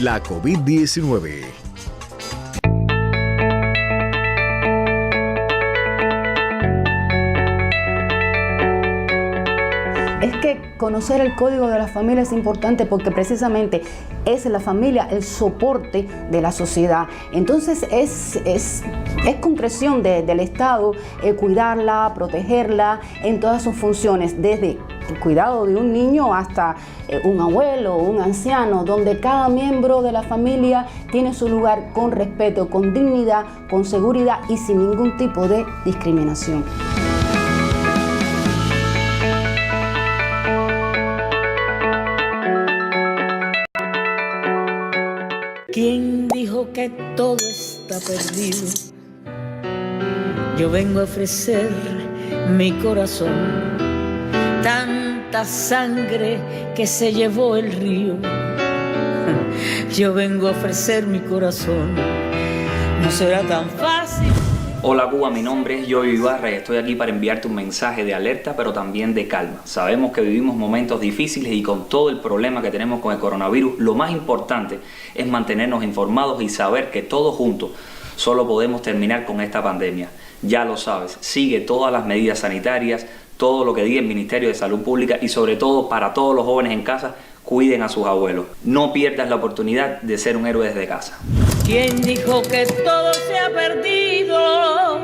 La COVID-19. Es que conocer el código de la familia es importante porque precisamente es la familia el soporte de la sociedad. Entonces es concreción del Estado cuidarla, protegerla en todas sus funciones, desde el cuidado de un niño hasta un abuelo o un anciano, donde cada miembro de la familia tiene su lugar con respeto, con dignidad, con seguridad y sin ningún tipo de discriminación. ¿Quién dijo que todo está perdido? Yo vengo a ofrecer mi corazón, tanta sangre que se llevó el río. Yo vengo a ofrecer mi corazón, no será tan fácil. Hola Cuba, mi nombre es Yoyo Ibarra y estoy aquí para enviarte un mensaje de alerta pero también de calma. Sabemos que vivimos momentos difíciles y con todo el problema que tenemos con el coronavirus, lo más importante es mantenernos informados y saber que todos juntos solo podemos terminar con esta pandemia. Ya lo sabes, sigue todas las medidas sanitarias, todo lo que diga el Ministerio de Salud Pública y sobre todo para todos los jóvenes en casa, cuiden a sus abuelos. No pierdas la oportunidad de ser un héroe desde casa. ¿Quién dijo que todo se ha perdido?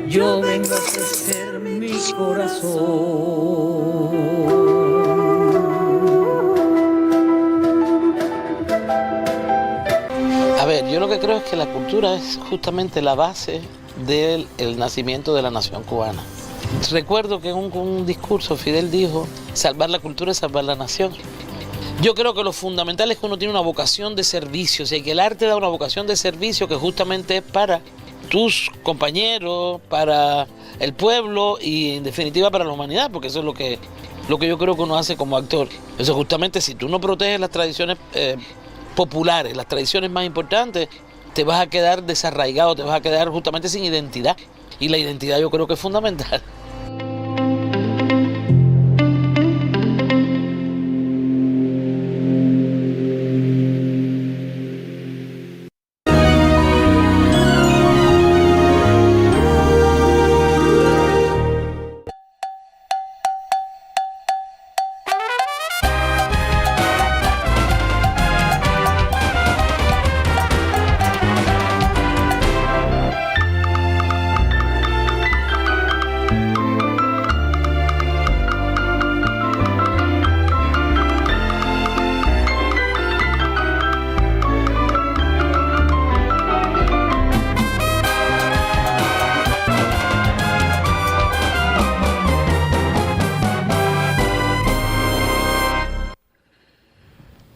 Yo vengo a ofrecer mi corazón. A ver, yo lo que creo es que la cultura es justamente la base del nacimiento de la nación cubana. Recuerdo que en un discurso Fidel dijo, salvar la cultura es salvar la nación. Yo creo que lo fundamental es que uno tiene una vocación de servicio, o sea, que el arte da una vocación de servicio que justamente es para tus compañeros, para el pueblo y en definitiva para la humanidad, porque eso es lo que yo creo que uno hace como actor. Eso justamente si tú no proteges las tradiciones populares, las tradiciones más importantes, te vas a quedar desarraigado, te vas a quedar justamente sin identidad. Y la identidad yo creo que es fundamental.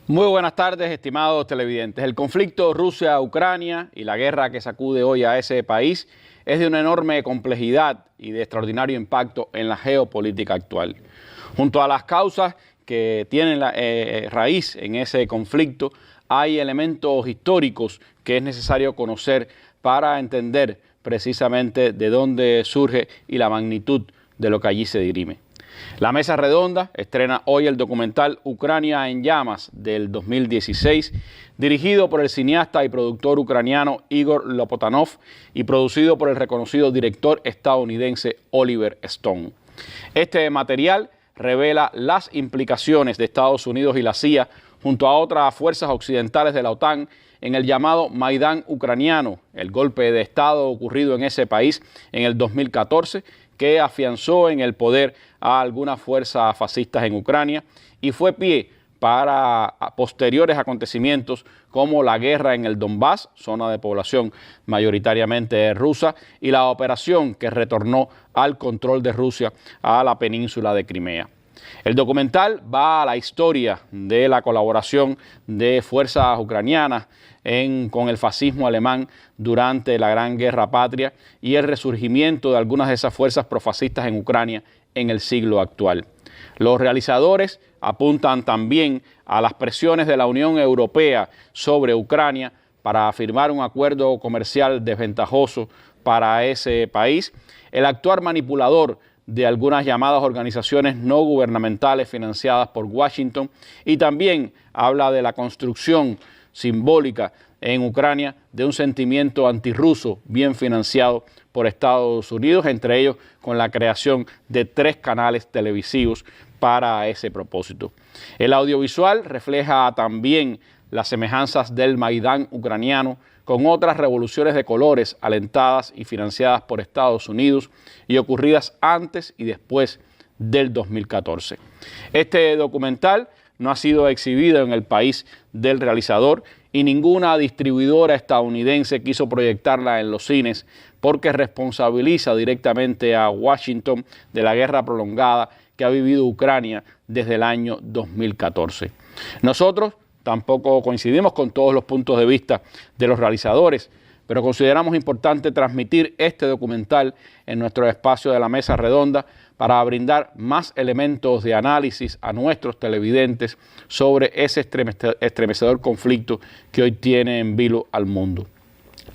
Muy buenas tardes, estimados televidentes. El conflicto Rusia-Ucrania y la guerra que sacude hoy a ese país es de una enorme complejidad y de extraordinario impacto en la geopolítica actual. Junto a las causas que tienen raíz en ese conflicto, hay elementos históricos que es necesario conocer para entender precisamente de dónde surge y la magnitud de lo que allí se dirime. La Mesa Redonda estrena hoy el documental Ucrania en llamas del 2016, dirigido por el cineasta y productor ucraniano Igor Lopotanov y producido por el reconocido director estadounidense Oliver Stone. Este material revela las implicaciones de Estados Unidos y la CIA junto a otras fuerzas occidentales de la OTAN en el llamado Maidán ucraniano, el golpe de Estado ocurrido en ese país en el 2014, que afianzó en el poder a algunas fuerzas fascistas en Ucrania y fue pie para posteriores acontecimientos como la guerra en el Donbass, zona de población mayoritariamente rusa, y la operación que retornó al control de Rusia a la península de Crimea. El documental va a la historia de la colaboración de fuerzas ucranianas con el fascismo alemán durante la Gran Guerra Patria y el resurgimiento de algunas de esas fuerzas profascistas en Ucrania en el siglo actual. Los realizadores apuntan también a las presiones de la Unión Europea sobre Ucrania para firmar un acuerdo comercial desventajoso para ese país, el actuar manipulador de algunas llamadas organizaciones no gubernamentales financiadas por Washington y también habla de la construcción simbólica en Ucrania de un sentimiento antirruso bien financiado por Estados Unidos, entre ellos con la creación de 3 canales televisivos para ese propósito. El audiovisual refleja también las semejanzas del Maidán ucraniano con otras revoluciones de colores alentadas y financiadas por Estados Unidos y ocurridas antes y después del 2014. Este documental no ha sido exhibido en el país del realizador y ninguna distribuidora estadounidense quiso proyectarla en los cines porque responsabiliza directamente a Washington de la guerra prolongada que ha vivido Ucrania desde el año 2014. Nosotros tampoco coincidimos con todos los puntos de vista de los realizadores, pero consideramos importante transmitir este documental en nuestro espacio de la Mesa Redonda para brindar más elementos de análisis a nuestros televidentes sobre ese estremecedor conflicto que hoy tiene en vilo al mundo.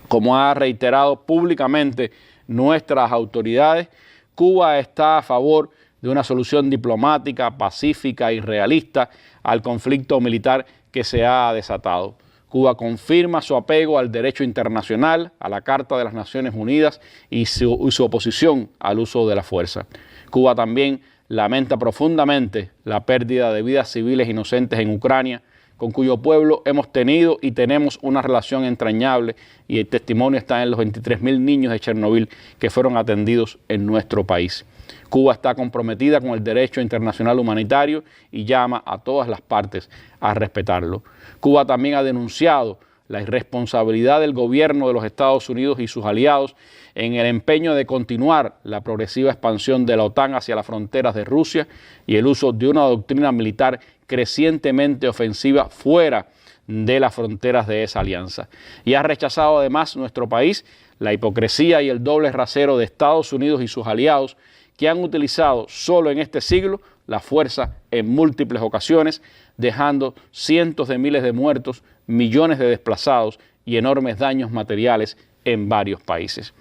Como ha reiterado públicamente nuestras autoridades, Cuba está a favor de una solución diplomática, pacífica y realista al conflicto militar que se ha desatado. Cuba confirma su apego al derecho internacional, a la Carta de las Naciones Unidas y su oposición al uso de la fuerza. Cuba también lamenta profundamente la pérdida de vidas civiles inocentes en Ucrania, con cuyo pueblo hemos tenido y tenemos una relación entrañable, y el testimonio está en los 23.000 niños de Chernobyl que fueron atendidos en nuestro país. Cuba está comprometida con el derecho internacional humanitario y llama a todas las partes a respetarlo. Cuba también ha denunciado la irresponsabilidad del gobierno de los Estados Unidos y sus aliados en el empeño de continuar la progresiva expansión de la OTAN hacia las fronteras de Rusia y el uso de una doctrina militar crecientemente ofensiva fuera de las fronteras de esa alianza. Y ha rechazado además nuestro país la hipocresía y el doble rasero de Estados Unidos y sus aliados, que han utilizado solo en este siglo la fuerza en múltiples ocasiones, dejando cientos de miles de muertos, millones de desplazados y enormes daños materiales en varios países.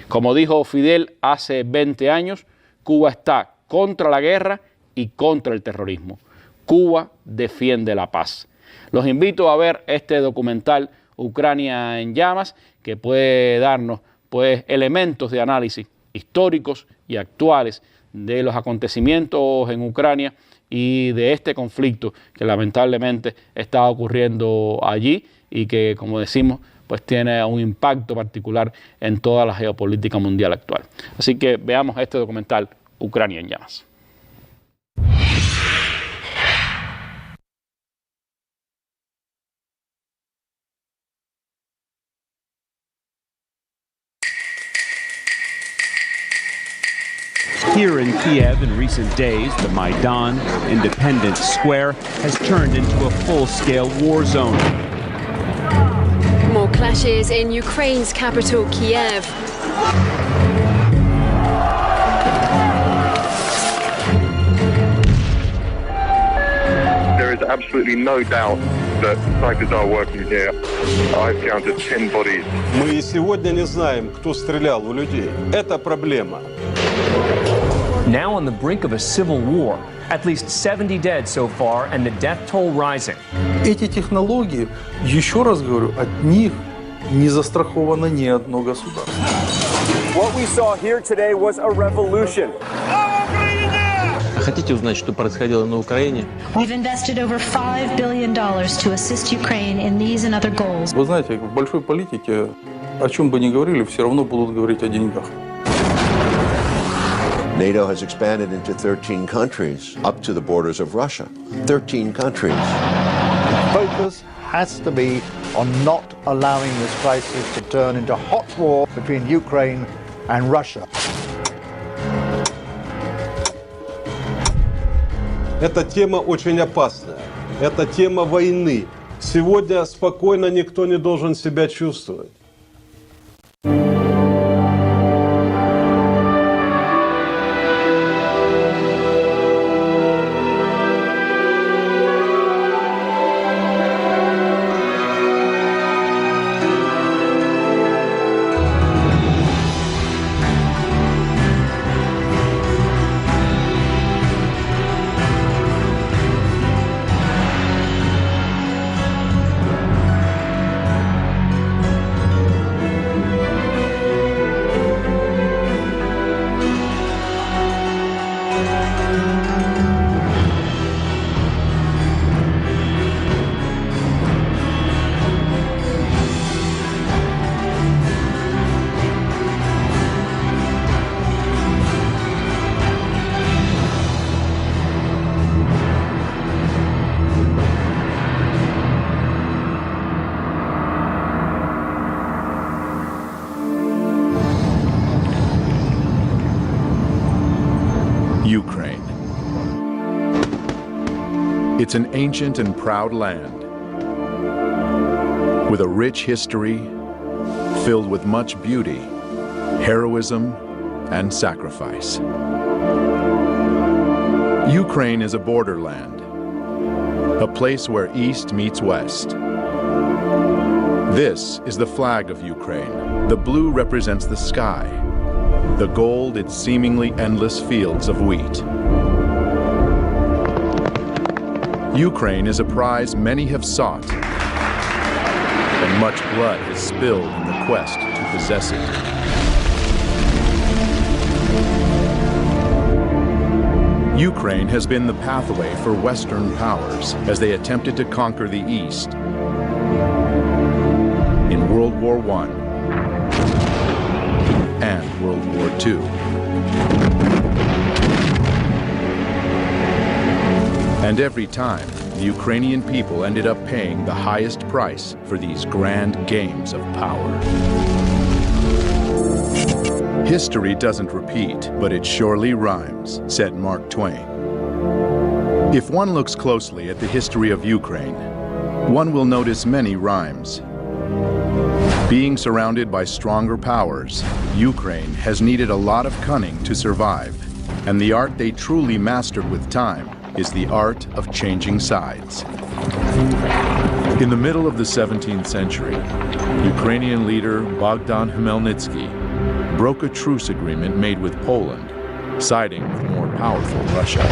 Como dijo Fidel hace 20 años, Cuba está contra la guerra y contra el terrorismo. Cuba defiende la paz. Los invito a ver este documental Ucrania en llamas, que puede darnos elementos de análisis históricos y actuales de los acontecimientos en Ucrania y de este conflicto que lamentablemente está ocurriendo allí y que, como decimos, pues tiene un impacto particular en toda la geopolítica mundial actual. Así que veamos este documental Ucrania en llamas. Here in Kiev in recent days, the Maidan, Independence Square, has turned into a full-scale war zone. More clashes in Ukraine's capital, Kiev. There is absolutely no doubt that snipers are working here. I've counted 10 bodies. Мы сегодня не знаем, кто стрелял в людей. Это проблема. Now on the brink of a civil war, at least 70 dead so far, and the death toll rising. Эти технологии, еще раз говорю, от них не застраховано ни одно государство. What we saw here today was a revolution. Хотите узнать, что происходило на Украине? We've invested over $5 billion to assist Ukraine in these and other goals. Вы знаете, в большой политике, о чем бы ни говорили, все равно будут говорить о деньгах. NATO has expanded into 13 countries, up to the borders of Russia. 13 countries. Focus has to be on not allowing this crisis to turn into hot war between Ukraine and Russia. Эта тема очень опасная. Это тема войны. Сегодня спокойно никто не должен себя чувствовать. It's an ancient and proud land with a rich history filled with much beauty, heroism, and sacrifice. Ukraine is a borderland, a place where East meets West. This is the flag of Ukraine. The blue represents the sky, the gold its seemingly endless fields of wheat. Ukraine is a prize many have sought, and much blood has spilled in the quest to possess it. Ukraine has been the pathway for Western powers as they attempted to conquer the East in World War I and World War II. And every time, the Ukrainian people ended up paying the highest price for these grand games of power. History doesn't repeat, but it surely rhymes, said Mark Twain. If one looks closely at the history of Ukraine, one will notice many rhymes. Being surrounded by stronger powers, Ukraine has needed a lot of cunning to survive, and the art they truly mastered with time is the art of changing sides. In the middle of the 17th century, Ukrainian leader Bogdan Khmelnytsky broke a truce agreement made with Poland, siding with more powerful Russia.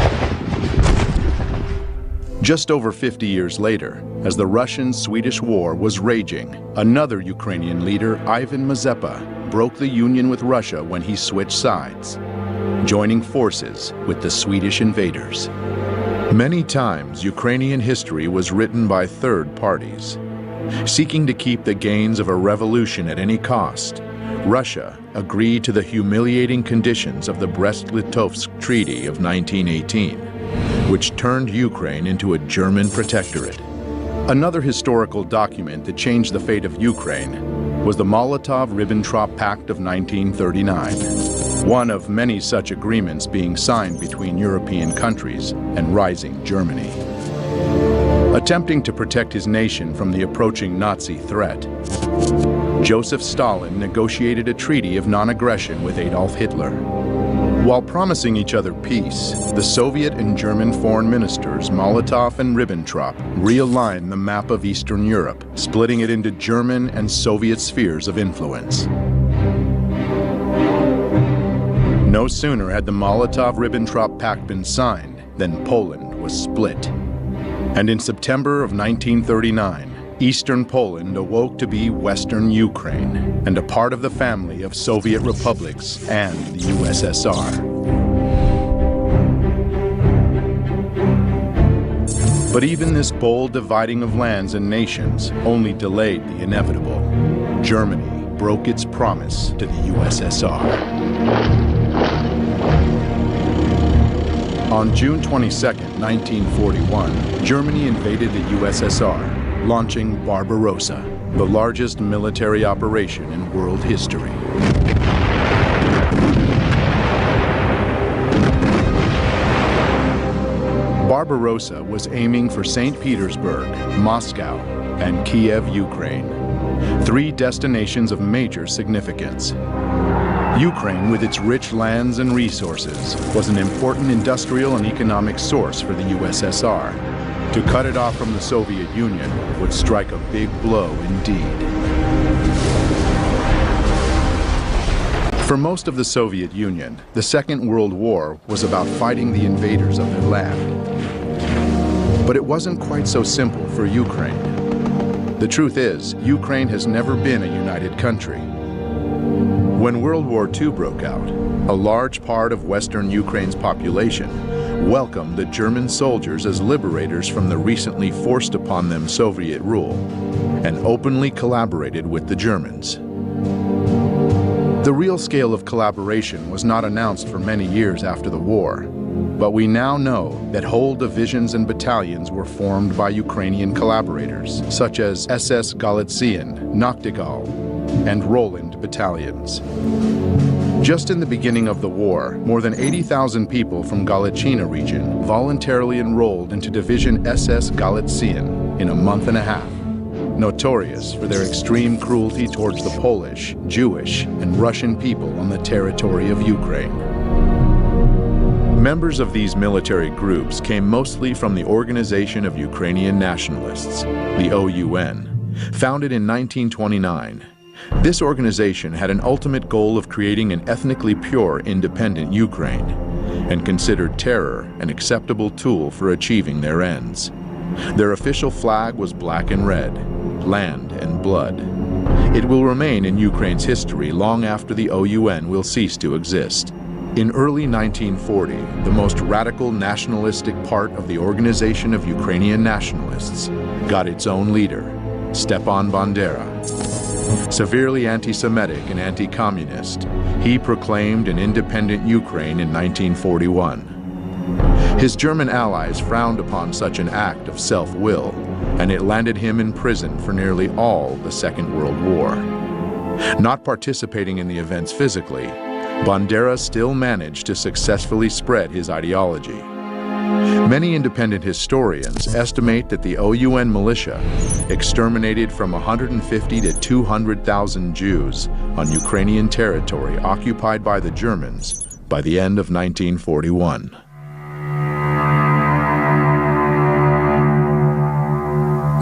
Just over 50 years later, as the Russian-Swedish War was raging, another Ukrainian leader, Ivan Mazepa, broke the union with Russia when he switched sides, joining forces with the Swedish invaders. Many times, Ukrainian history was written by third parties. Seeking to keep the gains of a revolution at any cost, Russia agreed to the humiliating conditions of the Brest-Litovsk Treaty of 1918, which turned Ukraine into a German protectorate. Another historical document that changed the fate of Ukraine was the Molotov-Ribbentrop Pact of 1939, one of many such agreements being signed between European countries and rising Germany. Attempting to protect his nation from the approaching Nazi threat, Joseph Stalin negotiated a treaty of non-aggression with Adolf Hitler. While promising each other peace, the Soviet and German foreign ministers Molotov and Ribbentrop realigned the map of Eastern Europe, splitting it into German and Soviet spheres of influence. No sooner had the Molotov-Ribbentrop Pact been signed than Poland was split. And in September of 1939, Eastern Poland awoke to be Western Ukraine and a part of the family of Soviet republics and the USSR. But even this bold dividing of lands and nations only delayed the inevitable. Germany broke its promise to the USSR. On June 22, 1941, Germany invaded the USSR, launching Barbarossa, the largest military operation in world history. Barbarossa was aiming for St. Petersburg, Moscow, and Kiev, Ukraine, three destinations of major significance. Ukraine, with its rich lands and resources, was an important industrial and economic source for the USSR. To cut it off from the Soviet Union would strike a big blow indeed. For most of the Soviet Union, the Second World War was about fighting the invaders of their land. But it wasn't quite so simple for Ukraine. The truth is, Ukraine has never been a united country. When World War II broke out, a large part of Western Ukraine's population welcomed the German soldiers as liberators from the recently forced upon them Soviet rule, and openly collaborated with the Germans. The real scale of collaboration was not announced for many years after the war, but we now know that whole divisions and battalions were formed by Ukrainian collaborators, such as SS Galician, Nachtigall, and Roland battalions. Just in the beginning of the war, more than 80,000 people from Galician region voluntarily enrolled into Division SS Galician in a month and a half, notorious for their extreme cruelty towards the Polish, Jewish, and Russian people on the territory of Ukraine. Members of these military groups came mostly from the Organization of Ukrainian Nationalists, the OUN, founded in 1929. This organization had an ultimate goal of creating an ethnically pure, independent Ukraine, and considered terror an acceptable tool for achieving their ends. Their official flag was black and red, land and blood. It will remain in Ukraine's history long after the OUN will cease to exist. In early 1940, the most radical nationalistic part of the Organization of Ukrainian Nationalists got its own leader, Stepan Bandera. Severely anti-Semitic and anti-communist, he proclaimed an independent Ukraine in 1941. His German allies frowned upon such an act of self-will, and it landed him in prison for nearly all the Second World War. Not participating in the events physically, Bandera still managed to successfully spread his ideology. Many independent historians estimate that the OUN militia exterminated from 150 to 200,000 Jews on Ukrainian territory occupied by the Germans by the end of 1941.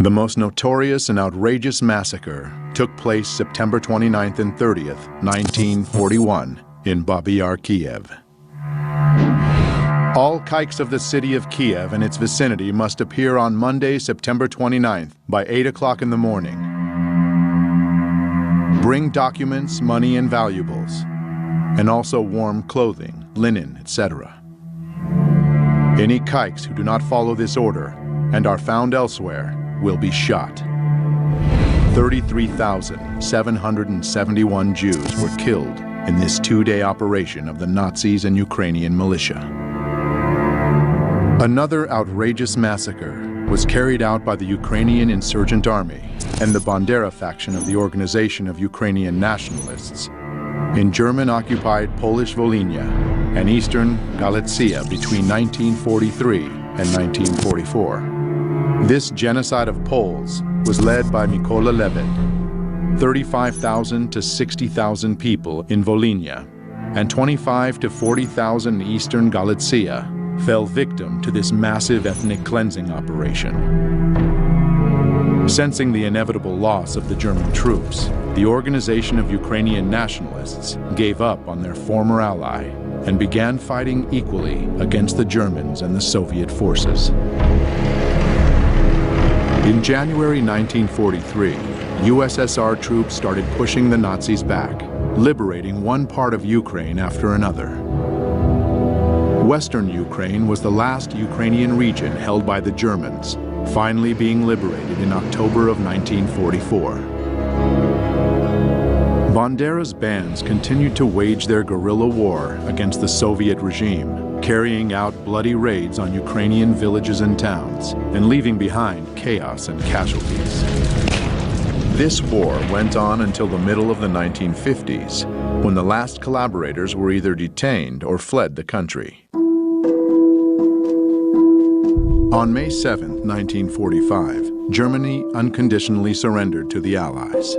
The most notorious and outrageous massacre took place September 29th and 30th, 1941, in Babi Yar, Kiev. All kikes of the city of Kiev and its vicinity must appear on Monday, September 29th by 8 o'clock in the morning. Bring documents, money, and valuables, and also warm clothing, linen, etc. Any kikes who do not follow this order and are found elsewhere will be shot. 33,771 Jews were killed in this two-day operation of the Nazis and Ukrainian militia. Another outrageous massacre was carried out by the Ukrainian Insurgent Army and the Bandera faction of the Organization of Ukrainian Nationalists in German-occupied Polish Volhynia and eastern Galicia between 1943 and 1944. This genocide of Poles was led by Mykola Levitt. 35,000 to 60,000 people in Volhynia and 25 to 40,000 in eastern Galicia fell victim to this massive ethnic cleansing operation. Sensing the inevitable loss of the German troops, the Organization of Ukrainian Nationalists gave up on their former ally and began fighting equally against the Germans and the Soviet forces. In January 1943, USSR troops started pushing the Nazis back, liberating one part of Ukraine after another. Western Ukraine was the last Ukrainian region held by the Germans, finally being liberated in October of 1944. Bandera's bands continued to wage their guerrilla war against the Soviet regime, carrying out bloody raids on Ukrainian villages and towns, and leaving behind chaos and casualties. This war went on until the middle of the 1950s, when the last collaborators were either detained or fled the country. On May 7, 1945, Germany unconditionally surrendered to the Allies.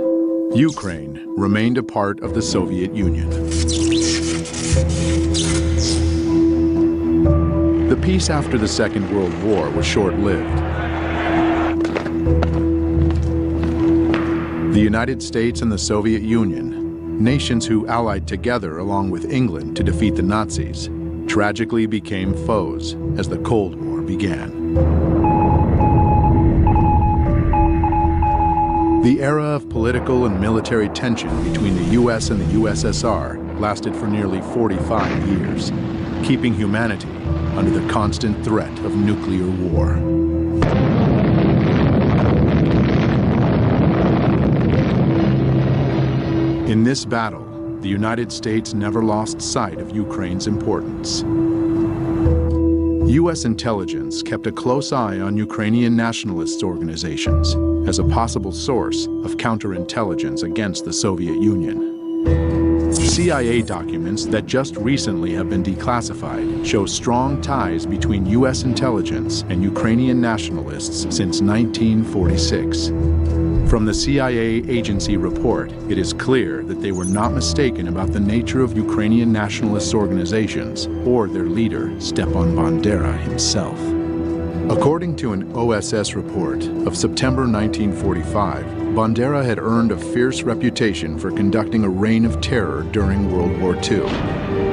Ukraine remained a part of the Soviet Union. The peace after the Second World War was short-lived. The United States and the Soviet Union, nations who allied together along with England to defeat the Nazis, tragically became foes as the Cold War began. The era of political and military tension between the US and the USSR lasted for nearly 45 years, keeping humanity under the constant threat of nuclear war. In this battle, the United States never lost sight of Ukraine's importance. U.S. intelligence kept a close eye on Ukrainian nationalist organizations as a possible source of counterintelligence against the Soviet Union. CIA documents that just recently have been declassified show strong ties between U.S. intelligence and Ukrainian nationalists since 1946. From the CIA agency report, it is clear that they were not mistaken about the nature of Ukrainian nationalist organizations or their leader, Stepan Bandera himself. According to an OSS report of September 1945, Bandera had earned a fierce reputation for conducting a reign of terror during World War II.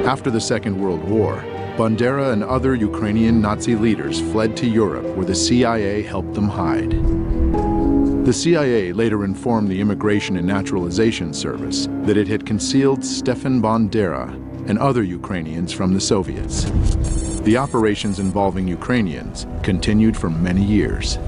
After the Second World War, Bandera and other Ukrainian Nazi leaders fled to Europe, where the CIA helped them hide. The CIA later informed the Immigration and Naturalization Service that it had concealed Stefan Bandera and other Ukrainians from the Soviets. The operations involving Ukrainians continued for many years.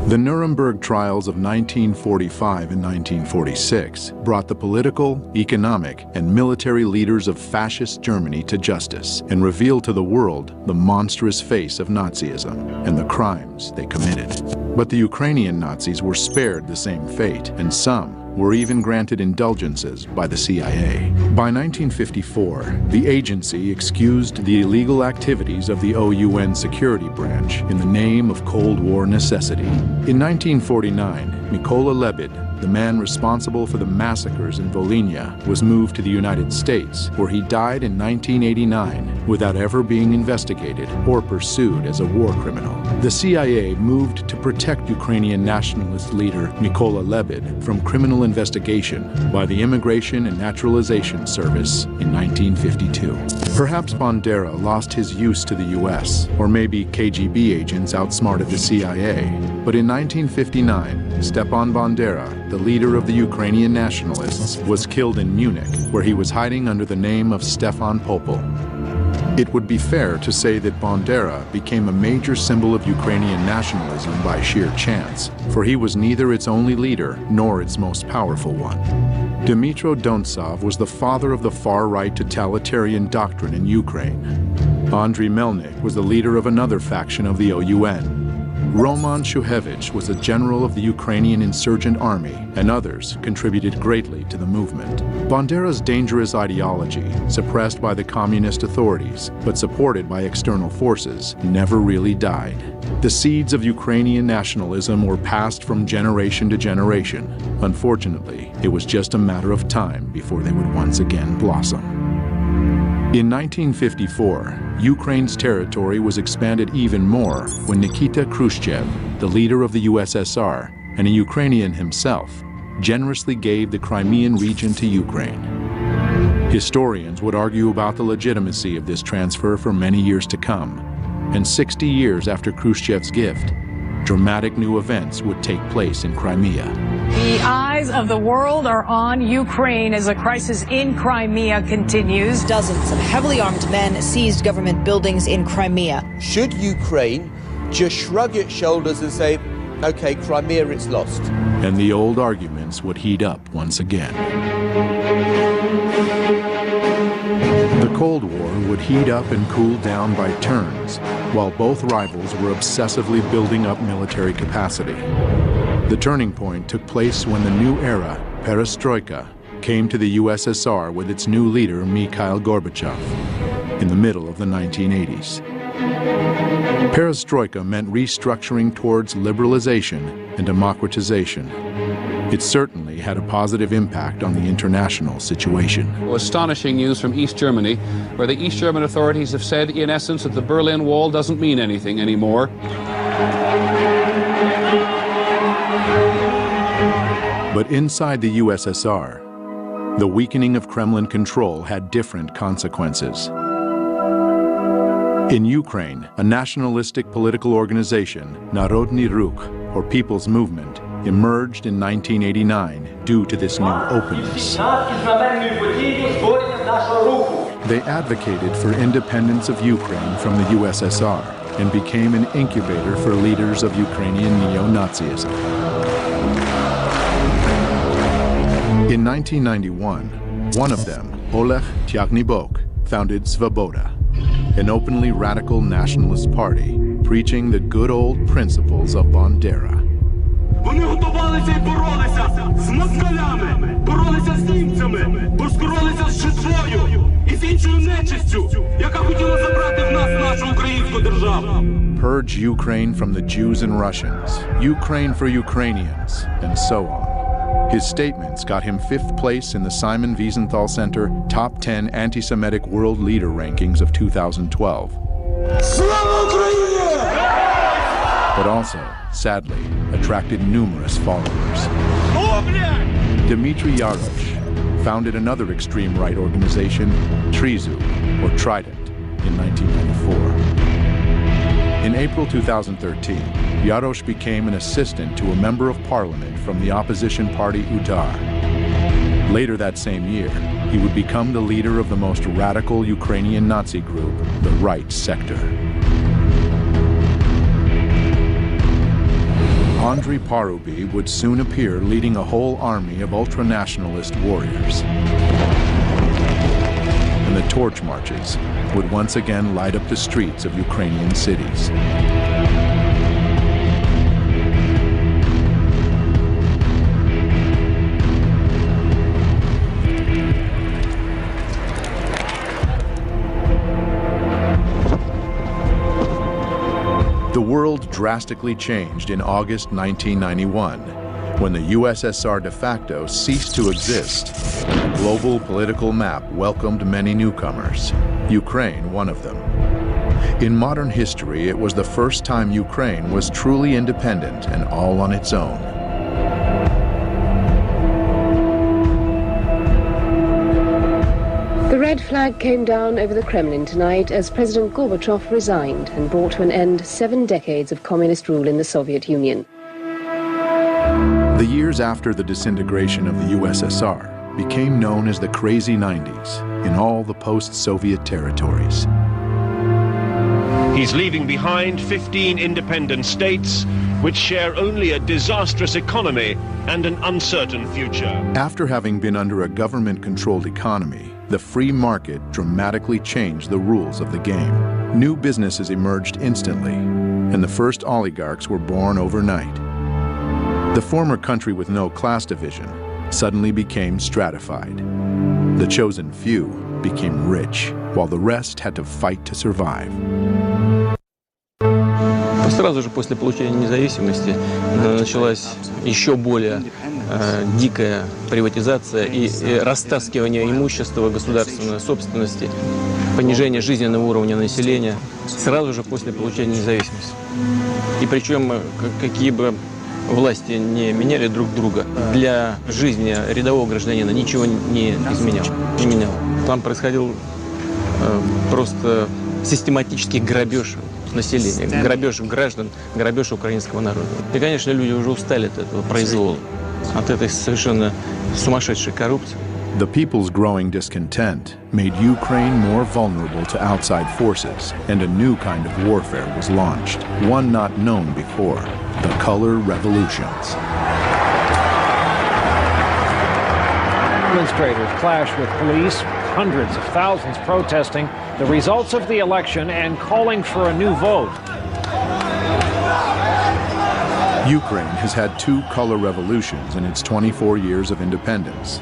The Nuremberg trials of 1945 and 1946 brought the political, economic, and military leaders of fascist Germany to justice and revealed to the world the monstrous face of Nazism and the crimes they committed. But the Ukrainian Nazis were spared the same fate, and some were even granted indulgences by the CIA. By 1954, the agency excused the illegal activities of the OUN security branch in the name of Cold War necessity. In 1949, Mykola Lebed, the man responsible for the massacres in Volhynia, was moved to the United States, where he died in 1989 without ever being investigated or pursued as a war criminal. The CIA moved to protect Ukrainian nationalist leader Mykola Lebed from criminal investigation by the Immigration and Naturalization Service in 1952. Perhaps Bandera lost his use to the U.S., or maybe KGB agents outsmarted the CIA. But in 1959, Stepan Bandera, the leader of the Ukrainian nationalists, was killed in Munich, where he was hiding under the name of Stefan Popel. It would be fair to say that Bandera became a major symbol of Ukrainian nationalism by sheer chance, for he was neither its only leader nor its most powerful one. Dmytro Dontsov was the father of the far-right totalitarian doctrine in Ukraine. Andriy Melnik was the leader of another faction of the OUN. Roman Shuhevich was a general of the Ukrainian insurgent army, and others contributed greatly to the movement. Bandera's dangerous ideology, suppressed by the communist authorities but supported by external forces, never really died. The seeds of Ukrainian nationalism were passed from generation to generation. Unfortunately, it was just a matter of time before they would once again blossom. In 1954, Ukraine's territory was expanded even more when Nikita Khrushchev, the leader of the USSR and a Ukrainian himself, generously gave the Crimean region to Ukraine. Historians would argue about the legitimacy of this transfer for many years to come, and 60 years after Khrushchev's gift, dramatic new events would take place in Crimea. The eyes of the world are on Ukraine as the crisis in Crimea continues. Dozens of heavily armed men seized government buildings in Crimea. Should Ukraine just shrug its shoulders and say, okay, Crimea, it's lost? And the old arguments would heat up once again. The Cold War would heat up and cool down by turns, while both rivals were obsessively building up military capacity. The turning point took place when the new era, perestroika, came to the USSR with its new leader, Mikhail Gorbachev, in the middle of the 1980s. Perestroika meant restructuring towards liberalization and democratization. It certainly had a positive impact on the international situation. Astonishing news from East Germany, where the East German authorities have said, in essence, that the Berlin Wall doesn't mean anything anymore. But inside the USSR, the weakening of Kremlin control had different consequences. In Ukraine, a nationalistic political organization, Narodny Ruch, or People's Movement, emerged in 1989 due to this new openness. They advocated for independence of Ukraine from the USSR and became an incubator for leaders of Ukrainian neo-Nazism. In 1991, one of them, Oleg Tyagnybok, founded Svoboda, an openly radical nationalist party preaching the good old principles of Bandera. Вони готувалися і боролися з москалями, боролися з німцями, боролися з Purge Ukraine from the Jews and Russians, Ukraine for Ukrainians, and so on. His statements got him 5th place in the Simon Wiesenthal Center Top 10 Anti-Semitic World Leader Rankings of 2012. But also, sadly, attracted numerous followers. Dmitry Yarosh founded another extreme right organization, Trizu, or Trident, in 1994. In April 2013, Yarosh became an assistant to a member of parliament from the opposition party Udar. Later that same year, he would become the leader of the most radical Ukrainian Nazi group, the Right Sector. Andriy Parubi would soon appear leading a whole army of ultra-nationalist warriors. And the torch marches would once again light up the streets of Ukrainian cities. The world drastically changed in August 1991, when the USSR de facto ceased to exist, and the global political map welcomed many newcomers, Ukraine one of them. In modern history, it was the first time Ukraine was truly independent and all on its own. The red flag came down over the Kremlin tonight as President Gorbachev resigned and brought to an end 7 decades of communist rule in the Soviet Union. The years after the disintegration of the USSR became known as the Crazy 90s in all the post-Soviet territories. He's leaving behind 15 independent states which share only a disastrous economy and an uncertain future. After having been under a government-controlled economy, the free market dramatically changed the rules of the game. New businesses emerged instantly, and the first oligarchs were born overnight. The former country with no class division suddenly became stratified. The chosen few became rich, while the rest had to fight to survive. Сразу же после получения независимости началась еще более дикая приватизация и растаскивание имущества государственной собственности, понижение жизненного уровня населения сразу же после получения независимости. И причем какие бы власти не меняли друг друга, для жизни рядового гражданина ничего не меняло. Там происходил просто систематический грабеж населения, грабеж граждан, грабеж украинского народа. И, конечно, люди уже устали от этого произвола, от этой совершенно сумасшедшей коррупции. The people's growing discontent made Ukraine more vulnerable to outside forces, and a new kind of warfare was launched, one not known before, the color revolutions. Demonstrators clashed with police, hundreds of thousands protesting the results of the election and calling for a new vote. Ukraine has had 2 color revolutions in its 24 years of independence.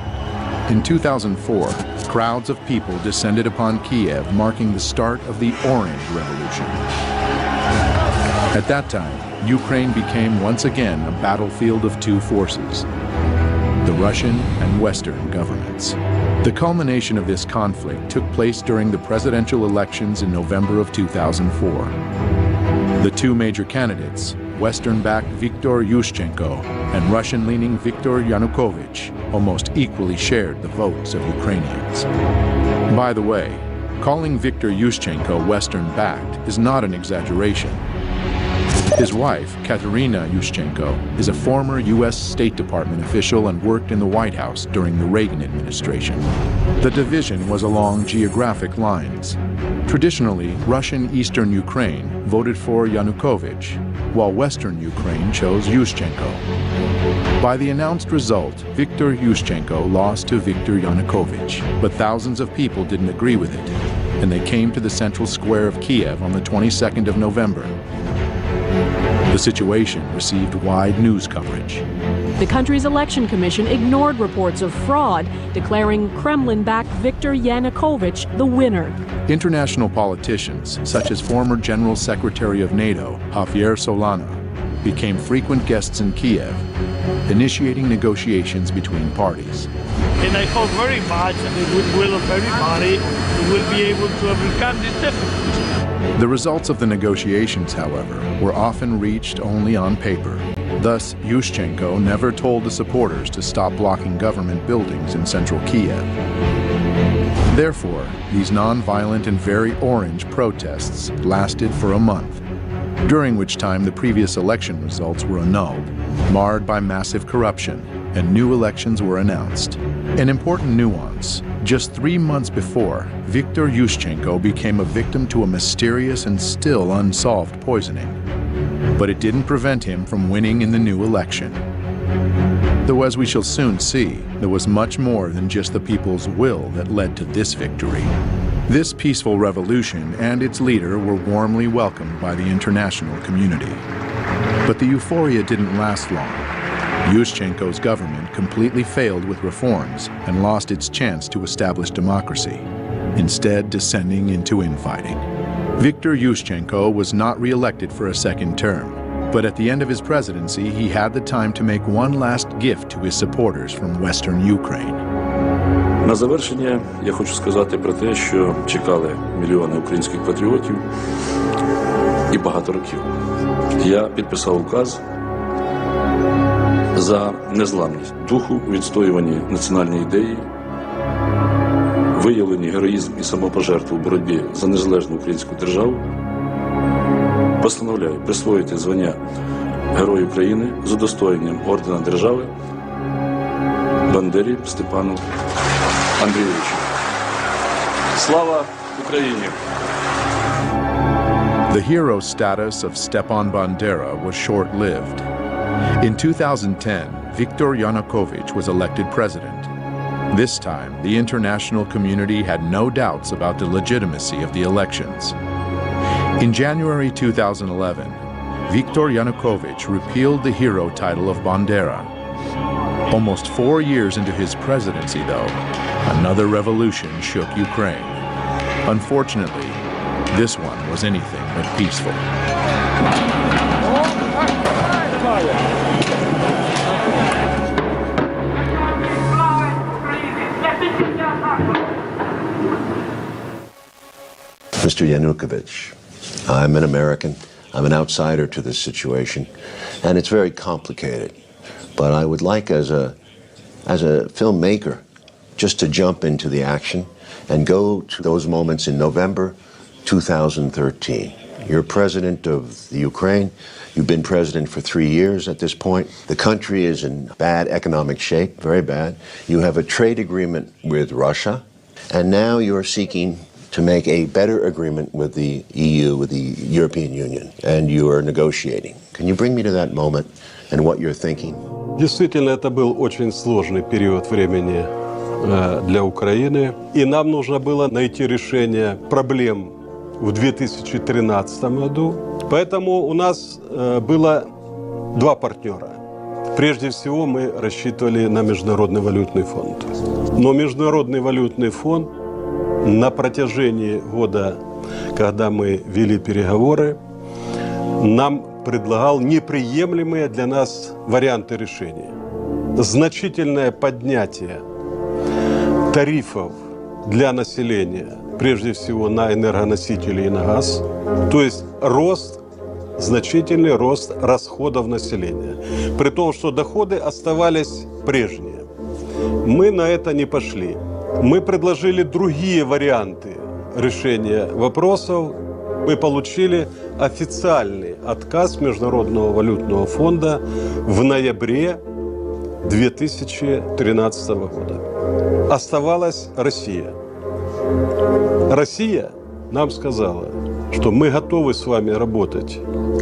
In 2004, crowds of people descended upon Kiev, marking the start of the Orange Revolution. At that time, Ukraine became once again a battlefield of 2 forces, the Russian and Western governments. The culmination of this conflict took place during the presidential elections in November of 2004. The 2 major candidates, Western-backed Víktor Yanukóvich and Russian-leaning Víktor Yanukóvich, almost equally shared the votes of Ukrainians. By the way, calling Víktor Yanukóvich Western-backed is not an exaggeration. His wife, Katerina Yanukóvich, is a former U.S. State Department official and worked in the White House during the Reagan administration. The division was along geographic lines. Traditionally, Russian Eastern Ukraine voted for Yanukóvich, while Western Ukraine chose Yanukóvich. By the announced result, Víktor Yanukóvich lost to Víktor Yanukóvich, but thousands of people didn't agree with it, and they came to the central square of Kiev on the 22nd of November. The situation received wide news coverage. The country's election commission ignored reports of fraud, declaring Kremlin-backed Víktor Yanukóvich the winner. International politicians, such as former General Secretary of NATO, Javier Solana, became frequent guests in Kiev, initiating negotiations between parties. And I hope very much that the goodwill of everybody will be able to overcome this difficulty. The results of the negotiations, however, were often reached only on paper. Thus, Yushchenko never told the supporters to stop blocking government buildings in central Kiev. Therefore, these non-violent and very orange protests lasted for a month, during which time the previous election results were annulled, marred by massive corruption, and new elections were announced. An important nuance: just 3 months before, Víktor Yushchenko became a victim to a mysterious and still unsolved poisoning. But it didn't prevent him from winning in the new election. Though, as we shall soon see, there was much more than just the people's will that led to this victory. This peaceful revolution and its leader were warmly welcomed by the international community. But the euphoria didn't last long. Yushchenko's government completely failed with reforms and lost its chance to establish democracy, instead descending into infighting. Víktor Yushchenko was not re-elected for a second term, but at the end of his presidency, he had the time to make one last gift to his supporters from western Ukraine. На завершення я хочу сказати про те, що чекали мільйони українських патріотів і багато років. Я підписав указ за незламність духу у відстоюванні національної ідеї, виявлені героїзм і самопожертву у боротьбі за незалежну українську державу. Постановляю присвоїти звання Герой України з удостоєнням ордена держави Бандері Степану Андрійовичу. Слава Україні! The hero status of Stepan Bandera was short-lived. In 2010, Víktor Yanukóvich was elected president. This time, the international community had no doubts about the legitimacy of the elections. In January 2011, Víktor Yanukóvich repealed the hero title of Bandera. Almost 4 years into his presidency, though, another revolution shook Ukraine. Unfortunately, this one was anything but peaceful. Mr. Yanukóvich, I'm an American. I'm an outsider to this situation, and it's very complicated. But I would like, as a filmmaker, just to jump into the action and go to those moments in November 2013. You're president of the Ukraine. You've been president for 3 years at this point. The country is in bad economic shape, very bad. You have a trade agreement with Russia, and now you're seeking to make a better agreement with the EU, with the European Union, and you are negotiating. Can you bring me to that moment and what you're thinking? Действительно, это был очень сложный период времени для Украины, и нам нужно было найти решение проблем в 2013 году. Поэтому у нас было 2 партнера. Прежде всего, мы рассчитывали на Международный валютный фонд. Но Международный валютный фонд на протяжении года, когда мы вели переговоры, нам предлагал неприемлемые для нас варианты решения. Значительное поднятие тарифов для населения, прежде всего на энергоносители и на газ, то есть значительный рост расходов населения, при том, что доходы оставались прежние. Мы на это не пошли. Мы предложили другие варианты решения вопросов. Мы получили официальный отказ Международного валютного фонда в ноябре 2013 года. Оставалась Россия. Россия нам сказала, что мы готовы с вами работать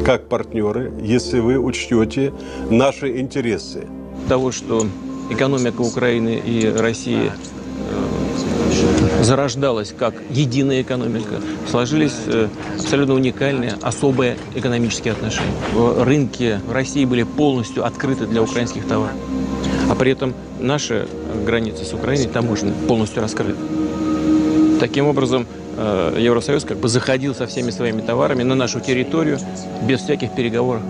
как партнеры, если вы учтете наши интересы. Того, что экономика Украины и России зарождалась как единая экономика, сложились абсолютно уникальные, особые экономические отношения. Рынки в России были полностью открыты для украинских товаров. А при этом наши границы с Украиной таможенные полностью раскрыты. Таким образом, Евросоюз как бы заходил со всеми своими товарами на нашу территорию без всяких переговоров.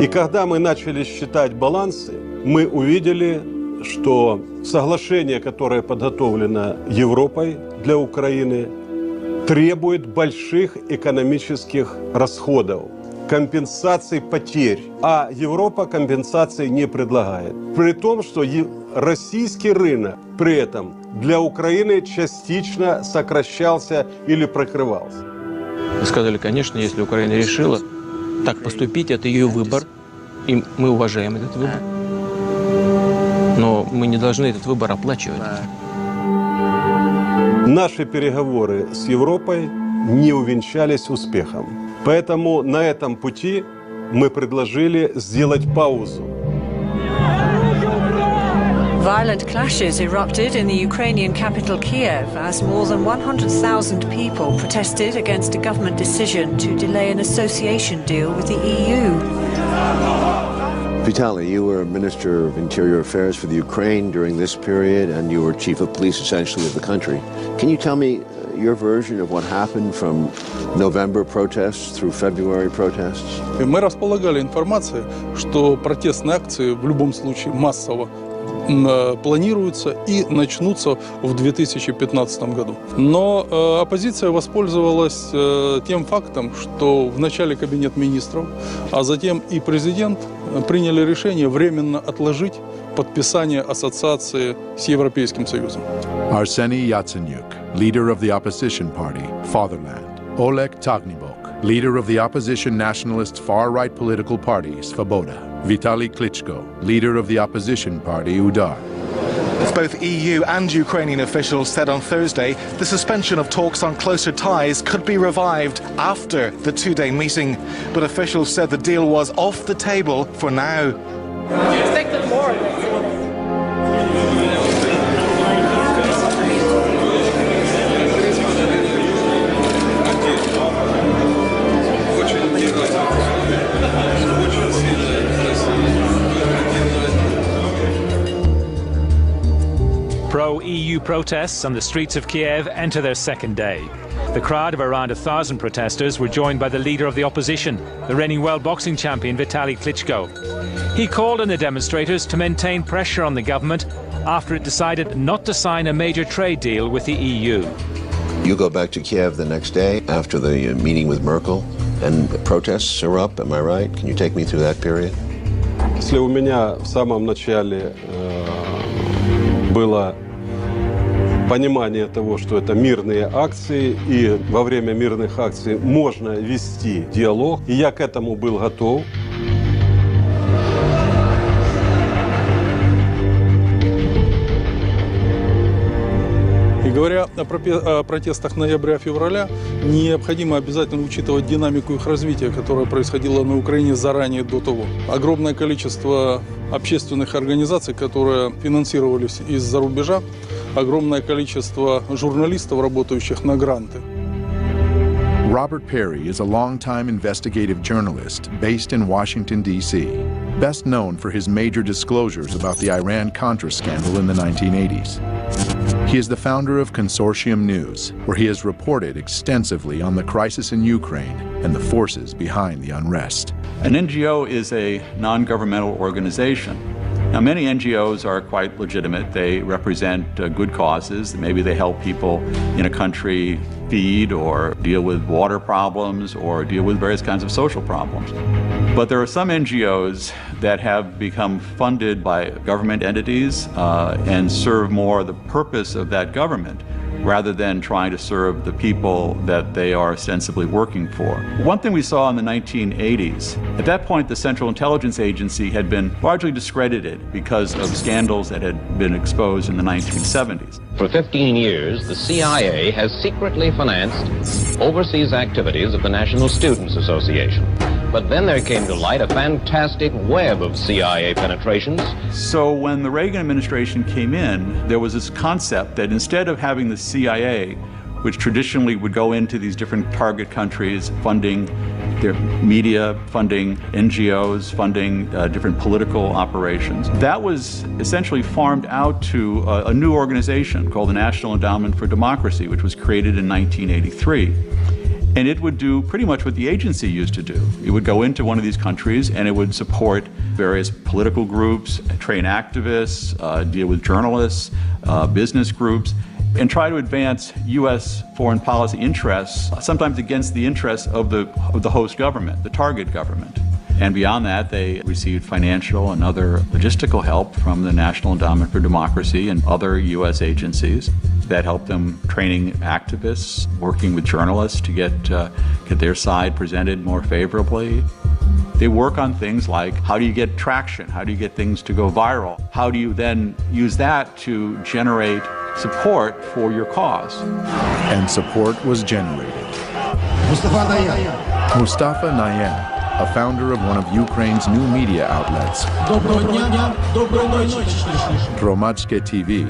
И когда мы начали считать балансы, мы увидели, что соглашение, которое подготовлено Европой для Украины, требует больших экономических расходов, компенсаций потерь, а Европа компенсации не предлагает. При том, что российский рынок при этом для Украины частично сокращался или прокрывался. Мы сказали, конечно, если Украина решила так поступить, это ее выбор, и мы уважаем этот выбор. Но мы не должны этот выбор оплачивать. Наши переговоры с Европой не увенчались успехом. Поэтому на этом пути мы предложили сделать паузу. Violent clashes erupted in the Ukrainian capital Kiev as more than 100,000 people protested against a government decision to delay an association deal with the EU. Vitali, you were Minister of Interior Affairs for the Ukraine during this period, and you were Chief of Police, essentially, of the country. Can you tell me your version of what happened from November protests through February protests? Мы располагали информацией, что протестные акции в любом случае массово планируются и начнутся в 2015 году. Но оппозиция воспользовалась тем фактом, что в начале Кабинет министров, а затем и президент приняли решение временно отложить подписание ассоциации с Европейским Союзом. Arseniy Yatsenyuk, leader of the opposition party, Fatherland. Oleg Tagnibok, leader of the opposition nationalist far-right political party, Svoboda. Vitali Klitschko, leader of the opposition party, Udar. Both EU and Ukrainian officials said on Thursday the suspension of talks on closer ties could be revived after the two-day meeting. But officials said the deal was off the table for now. Expected more. Pro-EU protests on the streets of Kiev enter their second day. The crowd of around 1,000 protesters were joined by the leader of the opposition, the reigning world boxing champion Vitali Klitschko. He called on the demonstrators to maintain pressure on the government after it decided not to sign a major trade deal with the EU. You go back to Kiev the next day after the meeting with Merkel, and the protests are up, am I right? Can you take me through that period? Если у меня в самом начале было понимание того, что это мирные акции, и во время мирных акций можно вести диалог, и я к этому был готов. И говоря о протестах ноября-февраля, необходимо обязательно учитывать динамику их развития, которая происходила на Украине заранее до того. Огромное количество общественных организаций, которые финансировались из-за рубежа, огромное количество журналистов, работающих на гранты. Robert Perry is a longtime investigative journalist based in Washington, D.C., best known for his major disclosures about the Iran-Contra scandal in the 1980s. He is the founder of Consortium News, where he has reported extensively on the crisis in Ukraine and the forces behind the unrest. An NGO is a non-governmental organization. Now, many NGOs are quite legitimate. They represent good causes. Maybe they help people in a country feed or deal with water problems or deal with various kinds of social problems. But there are some NGOs that have become funded by government entities and serve more the purpose of that government rather than trying to serve the people that they are ostensibly working for. One thing we saw in the 1980s, at that point the Central Intelligence Agency had been largely discredited because of scandals that had been exposed in the 1970s. For 15 years, the CIA has secretly financed overseas activities of the National Students Association. But then there came to light a fantastic web of CIA penetrations. So when the Reagan administration came in, there was this concept that instead of having the CIA, which traditionally would go into these different target countries, funding their media funding, NGOs funding different political operations. That was essentially farmed out to a new organization called the National Endowment for Democracy, which was created in 1983. And it would do pretty much what the agency used to do. It would go into one of these countries and it would support various political groups, train activists, deal with journalists, business groups, and try to advance U.S. foreign policy interests, sometimes against the interests of the host government, the target government. And beyond that, they received financial and other logistical help from the National Endowment for Democracy and other U.S. agencies that helped them training activists, working with journalists to get their side presented more favorably. They work on things like, how do you get traction? How do you get things to go viral? How do you then use that to generate support for your cause? And support was generated. Mustafa Nayan, a founder of one of Ukraine's new media outlets, Hromadske TV,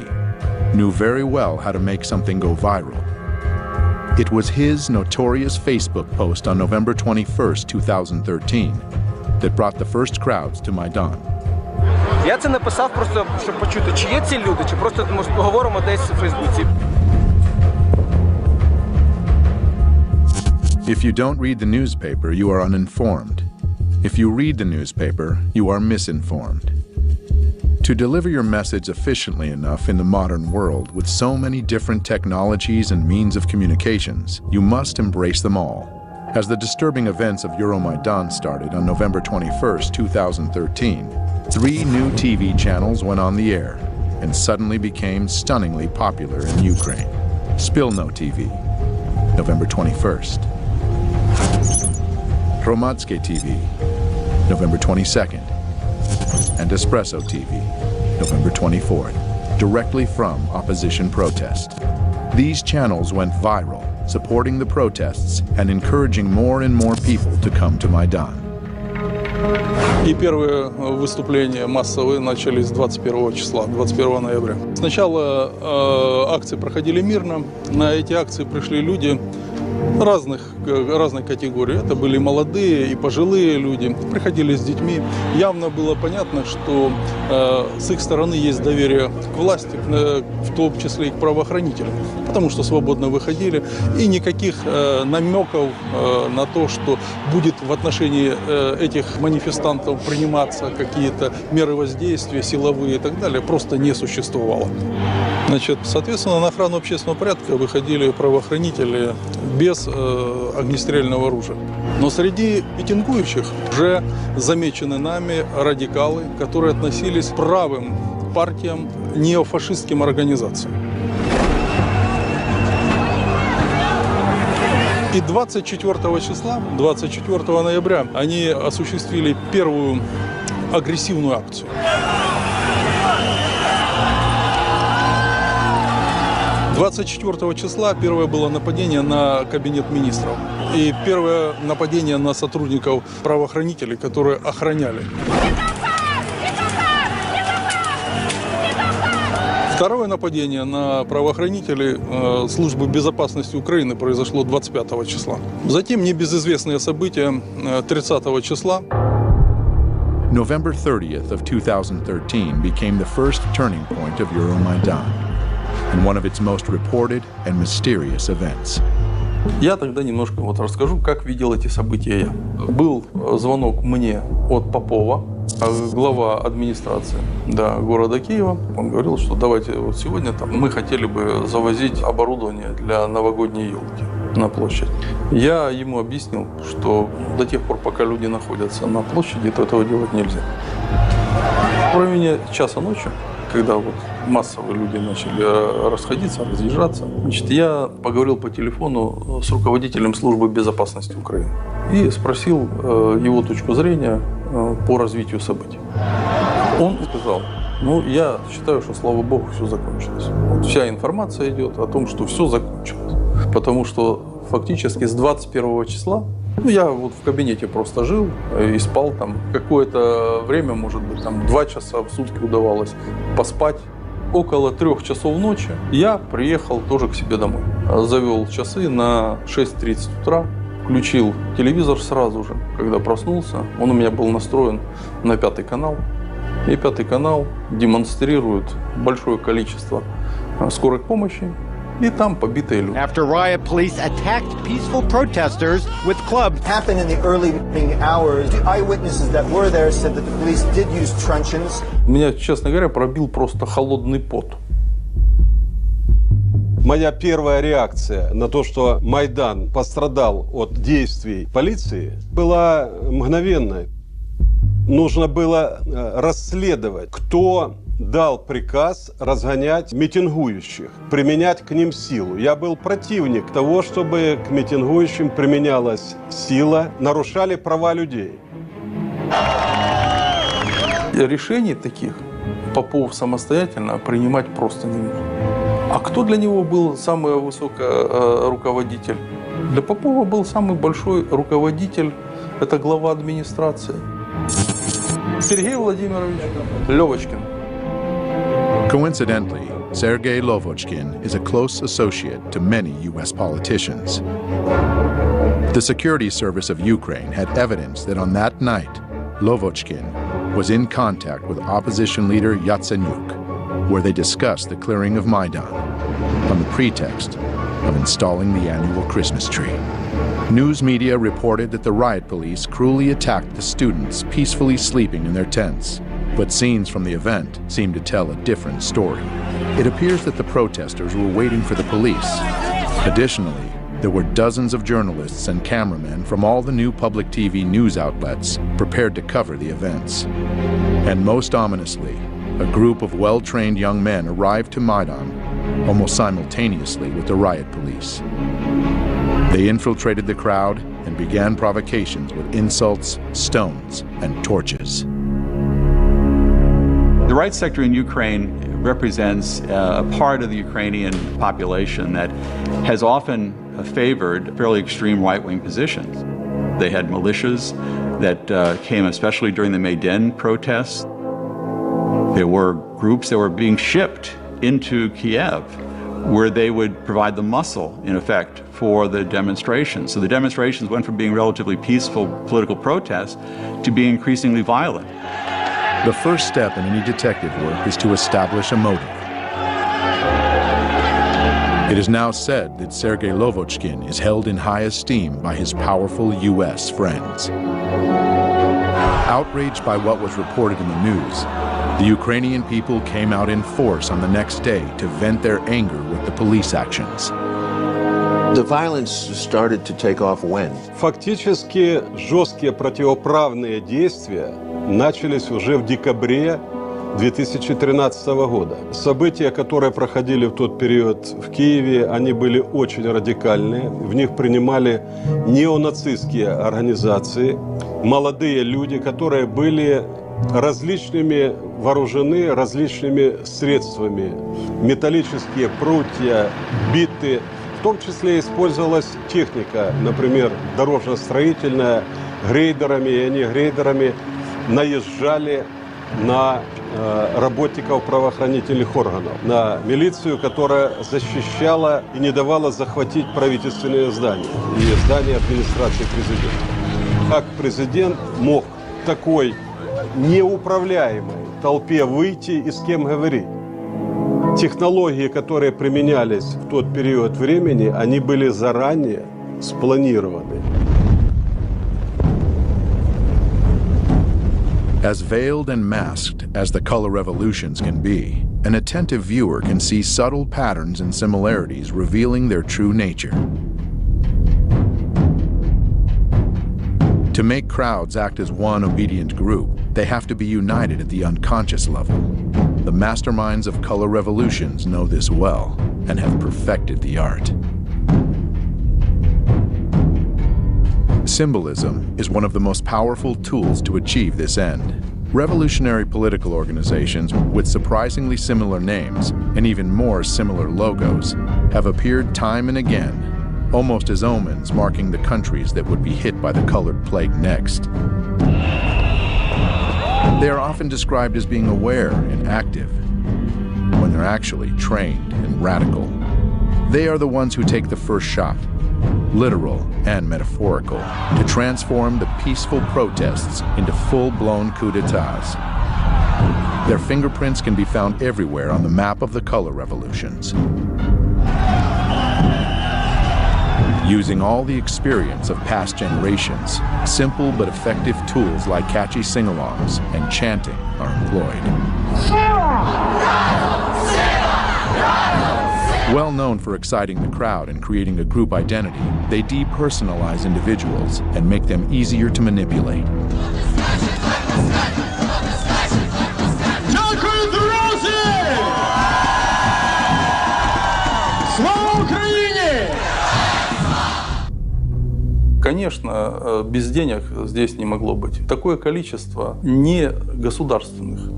knew very well how to make something go viral. It was his notorious Facebook post on November 21st, 2013 that brought the first crowds to Maidan. Я це написав просто, щоб почути, чи є ці люди, чи просто ми поговоримо десь у Фейсбуці. If you don't read the newspaper, you are uninformed. If you read the newspaper, you are misinformed. To deliver your message efficiently enough in the modern world with so many different technologies and means of communications, you must embrace them all. As the disturbing events of Euromaidan started on November 21st, 2013, 3 new TV channels went on the air and suddenly became stunningly popular in Ukraine. Spilno TV, November 21st. Hromadske TV, November 22nd. And Espresso TV, November 24th, directly from opposition protests. These channels went viral, supporting the protests and encouraging more and more people to come to Maidan. И первые выступления массовые начались 21 числа, 21 ноября. Сначала акции проходили мирно. На эти акции пришли люди разной категории. Это были молодые и пожилые люди, приходили с детьми. Явно было понятно, что с их стороны есть доверие к власти, в том числе и к правоохранителям, потому что свободно выходили. И никаких намеков на то, что будет в отношении этих манифестантов приниматься какие-то меры воздействия, силовые и так далее, просто не существовало. Значит, соответственно, на охрану общественного порядка выходили правоохранители без огнестрельного оружия. Но среди митингующих уже замечены нами радикалы, которые относились к правым партиям, неофашистским организациям. И 24 числа, 24 ноября, они осуществили первую агрессивную акцию. – 24 числа первое было нападение на кабинет министров и первое нападение на сотрудников правоохранителей, которые охраняли. Второе нападение на правоохранителей службы безопасности Украины произошло 25 числа. Затем небезызвестные события 30 числа. November 30th of 2013 became the first turning point of Euromaidan and one of its most reported and mysterious events. Я тогда немножко расскажу, как видел эти события я. Был звонок мне от Попова, глава администрации города Киева. Он говорил, что давайте сегодня мы хотели бы завозить оборудование для новогодней елки на площадь. Я ему объяснил, что до тех пор, пока люди находятся на площади, то этого делать нельзя. В районе часа ночи, когда массово люди начали расходиться, разъезжаться, я поговорил по телефону с руководителем службы безопасности Украины и спросил его точку зрения по развитию событий. Он сказал, я считаю, что, слава богу, все закончилось. Вся информация идет о том, что все закончилось. Потому что фактически с 21 числа я в кабинете просто жил и спал какое-то время, может быть, 2 часа в сутки удавалось поспать. Около 3 часов ночи я приехал тоже к себе домой. Завел часы на 6:30 утра, Включил телевизор сразу же, когда проснулся. Он у меня был настроен на 5-й канал. И 5-й канал демонстрирует большое количество скорой помощи. И там побитые люди. After riot, police attacked peaceful protesters with clubs. Happened in the early morning hours. The eyewitnesses that were there said that the police did use truncheons. Меня, честно говоря, пробил просто холодный пот. Моя первая реакция на то, что Майдан пострадал от действий полиции, была мгновенной. Нужно было расследовать, кто дал приказ разгонять митингующих, применять к ним силу. Я был противник того, чтобы к митингующим применялась сила, нарушали права людей. Решений таких Попов самостоятельно принимать просто не мог. А кто для него был самый высокий руководитель? Для Попова был самый большой руководитель, это глава администрации. Сергей Владимирович Левочкин. Coincidentally, Sergei Lovochkin is a close associate to many U.S. politicians. The security service of Ukraine had evidence that on that night, Lovochkin was in contact with opposition leader Yatsenyuk, where they discussed the clearing of Maidan on the pretext of installing the annual Christmas tree. News media reported that the riot police cruelly attacked the students peacefully sleeping in their tents. But scenes from the event seem to tell a different story. It appears that the protesters were waiting for the police. Additionally, there were dozens of journalists and cameramen from all the new public TV news outlets prepared to cover the events. And most ominously, a group of well-trained young men arrived to Maidan almost simultaneously with the riot police. They infiltrated the crowd and began provocations with insults, stones, and torches. The right sector in Ukraine represents a part of the Ukrainian population that has often favored fairly extreme right-wing positions. They had militias that came especially during the Maidan protests. There were groups that were being shipped into Kiev where they would provide the muscle, in effect, for the demonstrations. So the demonstrations went from being relatively peaceful political protests to being increasingly violent. The first step in any detective work is to establish a motive. It is now said that Sergei Lovochkin is held in high esteem by his powerful U.S. friends. Outraged by what was reported in the news, the Ukrainian people came out in force on the next day to vent their anger with the police actions. The violence started to take off when? Фактически жесткие противоправные действия начались уже в декабре 2013 года. События, которые проходили в тот период в Киеве, они были очень радикальные. В них принимали неонацистские организации, молодые люди, которые были различными вооружены различными средствами. Металлические прутья, биты. В том числе использовалась техника, например, дорожно-строительная, грейдерами, и они грейдерами наезжали на работников правоохранительных органов, на милицию, которая защищала и не давала захватить правительственные здания и здания администрации президента. Как президент мог такой неуправляемой толпе выйти и с кем говорить? Технологии, которые применялись в тот период времени, они были заранее спланированы. As veiled and masked as the color revolutions can be, an attentive viewer can see subtle patterns and similarities revealing their true nature. To make crowds act as one obedient group, they have to be united at the unconscious level. The masterminds of color revolutions know this well and have perfected the art. Symbolism is one of the most powerful tools to achieve this end. Revolutionary political organizations with surprisingly similar names and even more similar logos have appeared time and again, almost as omens marking the countries that would be hit by the colored plague next. They are often described as being aware and active, when they're actually trained and radical. They are the ones who take the first shot, literal and metaphorical, to transform the peaceful protests into full-blown coup d'etats. Their fingerprints can be found everywhere on the map of the color revolutions. Using all the experience of past generations, simple but effective tools like catchy sing-alongs and chanting are employed. Well known for exciting the crowd and creating a group identity, they depersonalize individuals and make them easier to manipulate. Конечно, без денег здесь не могло быть. Такое количество не государственных,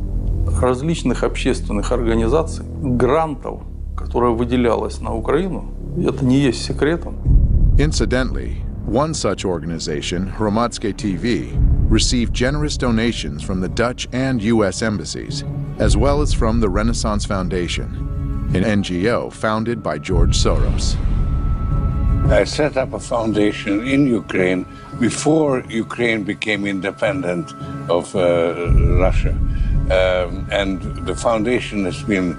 различных общественных организаций, грантов, которое выделялось на Украину, это не есть секретом. Incidentally, one such organization, Hromadske TV, received generous donations from the Dutch and U.S. embassies, as well as from the Renaissance Foundation, an NGO founded by George Soros. I set up a foundation in Ukraine before Ukraine became independent of Russia. And the foundation has been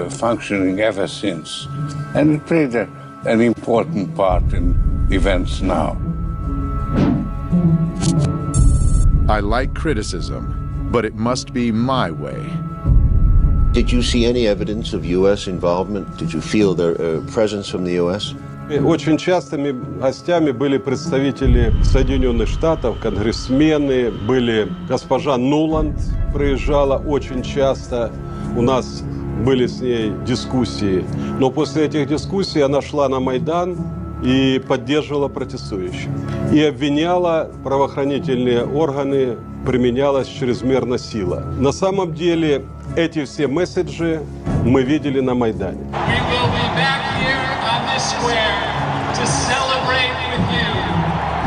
functioning ever since. And it played an important part in events now. I like criticism, but it must be my way. Did you see any evidence of U.S. involvement? Did you feel their presence from the U.S.? Очень частыми гостями были представители Соединенных Штатов, конгрессмены, были госпожа Нуланд, приезжала очень часто, у нас были с ней дискуссии. Но после этих дискуссий она шла на Майдан и поддерживала протестующих. И обвиняла правоохранительные органы, применялась чрезмерно сила. На самом деле эти все месседжи мы видели на Майдане. Square to celebrate with you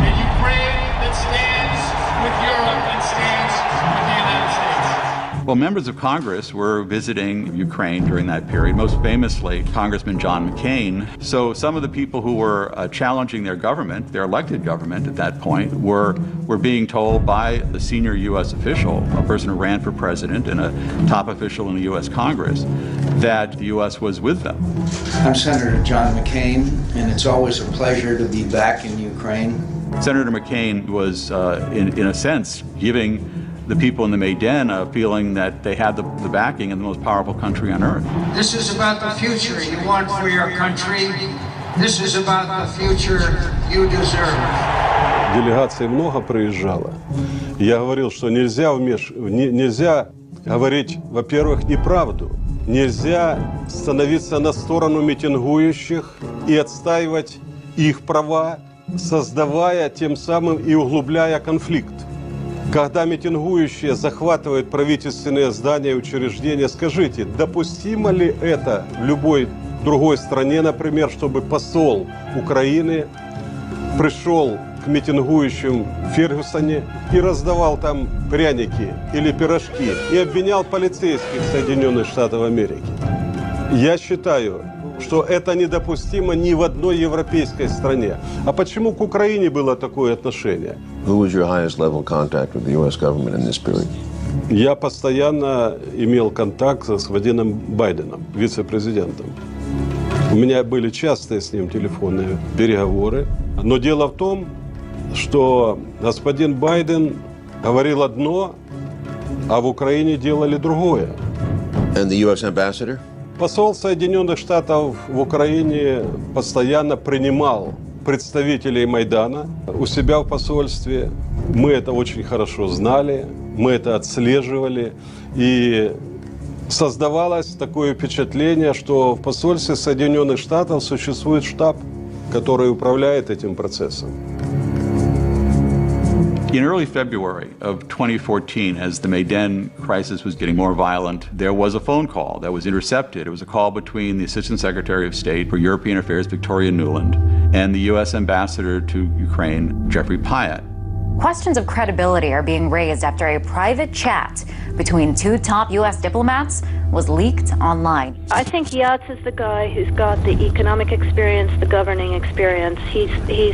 a Ukraine that stands with Europe and stands with the United States. Well, members of Congress were visiting Ukraine during that period, most famously Congressman John McCain. So some of the people who were challenging their government, their elected government at that point, were being told by the senior U.S. official, a person who ran for president and a top official in the U.S. Congress, that the U.S. was with them. I'm Senator John McCain, and it's always a pleasure to be back in Ukraine. Senator McCain was, in a sense, giving the people in the Maidan a feeling that they had the backing of the most powerful country on earth. This is about the future you want for your country. This is about the future you deserve. Делегаций много приезжало. Я говорил, что нельзя говорить, во-первых, неправду. Нельзя становиться на сторону митингующих и отстаивать их права, создавая тем самым и углубляя конфликт. Когда митингующие захватывают правительственные здания и учреждения, скажите, допустимо ли это в любой другой стране, например, чтобы посол Украины пришел к митингующим в Фергюсоне и раздавал там пряники или пирожки и обвинял полицейских Соединенных Штатов Америки? Я считаю, что это недопустимо ни в одной европейской стране. А почему к Украине было такое отношение? Who was your highest level contact with the U.S. government in this period? Я постоянно имел контакт с господином Байденом, вице-президентом. У меня были частые с ним телефонные переговоры. Но дело в том, что господин Байден говорил одно, а в Украине делали другое. And the U.S. ambassador? Посол Соединенных Штатов в Украине постоянно принимал представителей Майдана у себя в посольстве. Мы это очень хорошо знали, мы это отслеживали. И создавалось такое впечатление, что в посольстве Соединенных Штатов существует штаб, который управляет этим процессом. In early February of 2014, as the Maidan crisis was getting more violent, there was a phone call that was intercepted. It was a call between the Assistant Secretary of State for European Affairs, Victoria Nuland, and the U.S. Ambassador to Ukraine, Jeffrey Pyatt. questions of credibility are being raised after a private chat between two top U.S. diplomats was leaked online. I think Yats is the guy who's got the economic experience, the governing experience. He's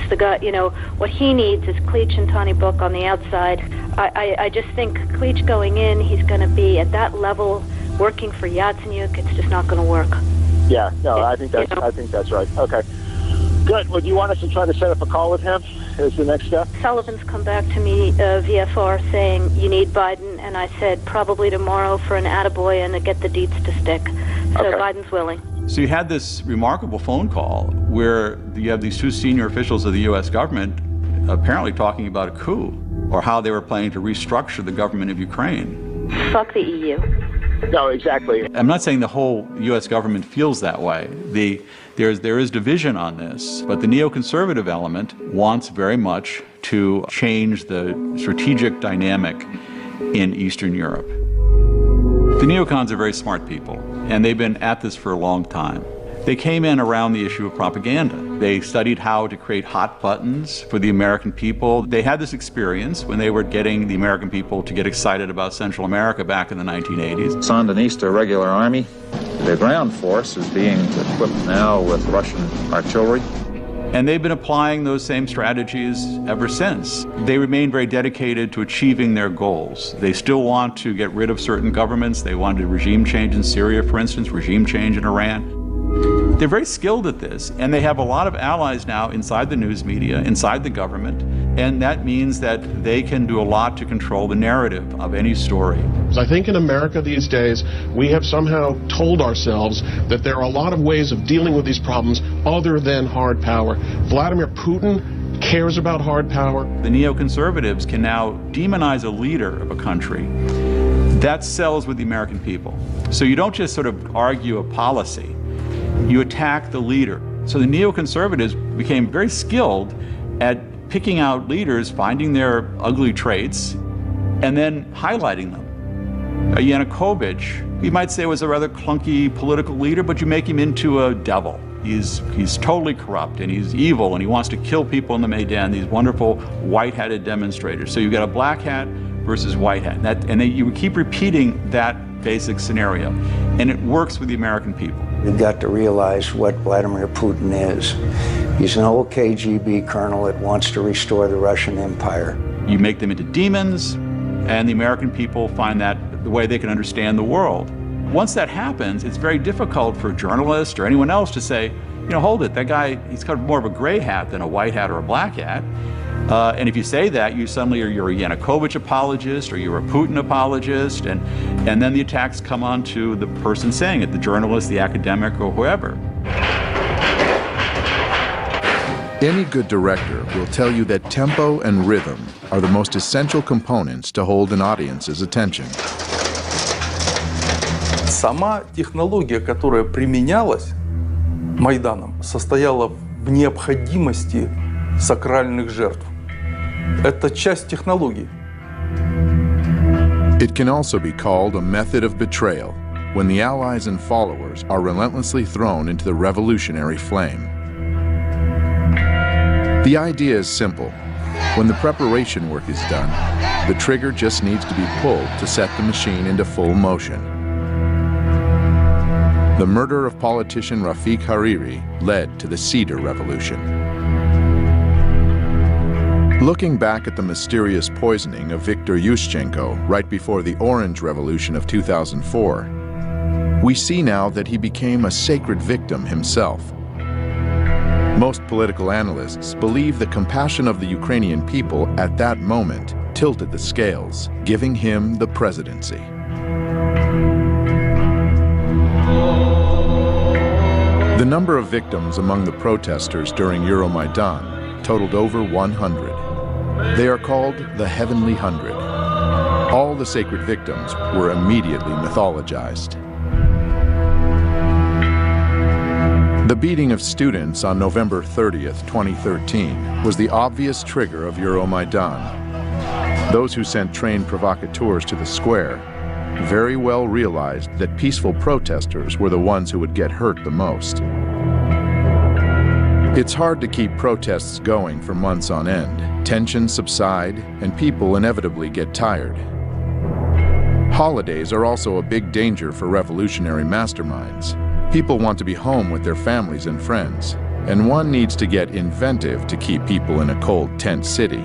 the guy, you know, what he needs is Klitsch and Tony Book on the outside. I just think Klitsch going in, he's going to be at that level working for Yatsenyuk. It's just not going to work. Yeah, no, I think that's right. Okay. Good. Well, do you want us to try to set up a call with him as the next step? Sullivan's come back to me, VFR, saying you need Biden, and I said probably tomorrow for an attaboy and to get the deets to stick. So okay. Biden's willing. So you had this remarkable phone call where you have these two senior officials of the U.S. government apparently talking about a coup or how they were planning to restructure the government of Ukraine. Fuck the EU. No, exactly. I'm not saying the whole U.S. government feels that way. There is division on this, but the neoconservative element wants very much to change the strategic dynamic in Eastern Europe. The neocons are very smart people, and they've been at this for a long time. They came in around the issue of propaganda. They studied how to create hot buttons for the American people. They had this experience when they were getting the American people to get excited about Central America back in the 1980s. Sandinista regular army. The ground force is being equipped now with Russian artillery. And they've been applying those same strategies ever since. They remain very dedicated to achieving their goals. They still want to get rid of certain governments. They wanted regime change in Syria, for instance, regime change in Iran. They're very skilled at this, and they have a lot of allies now inside the news media, inside the government, and that means that they can do a lot to control the narrative of any story. I think in America these days, we have somehow told ourselves that there are a lot of ways of dealing with these problems other than hard power. Vladimir Putin cares about hard power. The neoconservatives can now demonize a leader of a country. That sells with the American people. So you don't just sort of argue a policy. You attack the leader. So the neoconservatives became very skilled at picking out leaders, finding their ugly traits, and then highlighting them. Yanukóvich, you might say, was a rather clunky political leader, but you make him into a devil. He's totally corrupt, and he's evil, and he wants to kill people in the Maidan, these wonderful white-hatted demonstrators. So you've got a black hat versus white hat, and you keep repeating that basic scenario, and it works with the American people. You've got to realize what Vladimir Putin is. He's an old KGB colonel that wants to restore the Russian Empire. You make them into demons, and the American people find that the way they can understand the world. Once that happens, it's very difficult for a journalist or anyone else to say, you know, hold it, that guy, he's got more of a gray hat than a white hat or a black hat. And if you say that, you're a Yanukóvich apologist or you're a Putin apologist, and then the attacks come on to the person saying it, the journalist, the academic, or whoever. Any good director will tell you that tempo and rhythm are the most essential components to hold an audience's attention. Сама технология, которая применялась Майданом, состояла в необходимости сакральных жертв. Это часть технологии. It can also be called a method of betrayal, when the allies and followers are relentlessly thrown into the revolutionary flame. The idea is simple. When the preparation work is done, the trigger just needs to be pulled to set the machine into full motion. The murder of politician Rafiq Hariri led to the Cedar Revolution. Looking back at the mysterious poisoning of Víktor Yanukóvich right before the Orange Revolution of 2004, we see now that he became a sacred victim himself. Most political analysts believe the compassion of the Ukrainian people at that moment tilted the scales, giving him the presidency. The number of victims among the protesters during Euromaidan totaled over 100. They are called the Heavenly Hundred. All the sacred victims were immediately mythologized. The beating of students on November 30th, 2013 was the obvious trigger of Euromaidan. Those who sent trained provocateurs to the square very well realized that peaceful protesters were the ones who would get hurt the most. It's hard to keep protests going for months on end. Tensions subside, and people inevitably get tired. Holidays are also a big danger for revolutionary masterminds. People want to be home with their families and friends, and one needs to get inventive to keep people in a cold tent city.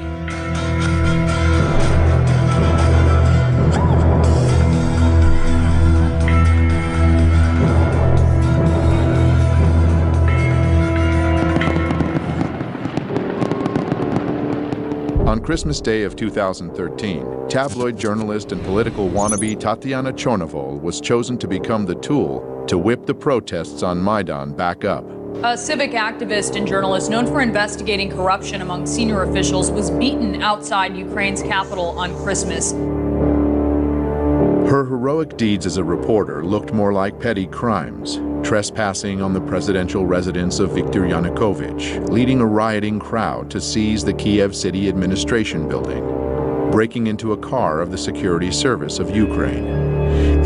On Christmas Day of 2013, tabloid journalist and political wannabe Tatiana Chornovol was chosen to become the tool to whip the protests on Maidan back up. A civic activist and journalist known for investigating corruption among senior officials was beaten outside Ukraine's capital on Christmas. Her heroic deeds as a reporter looked more like petty crimes, trespassing on the presidential residence of Víktor Yanukóvich, leading a rioting crowd to seize the Kiev City Administration building, breaking into a car of the security service of Ukraine.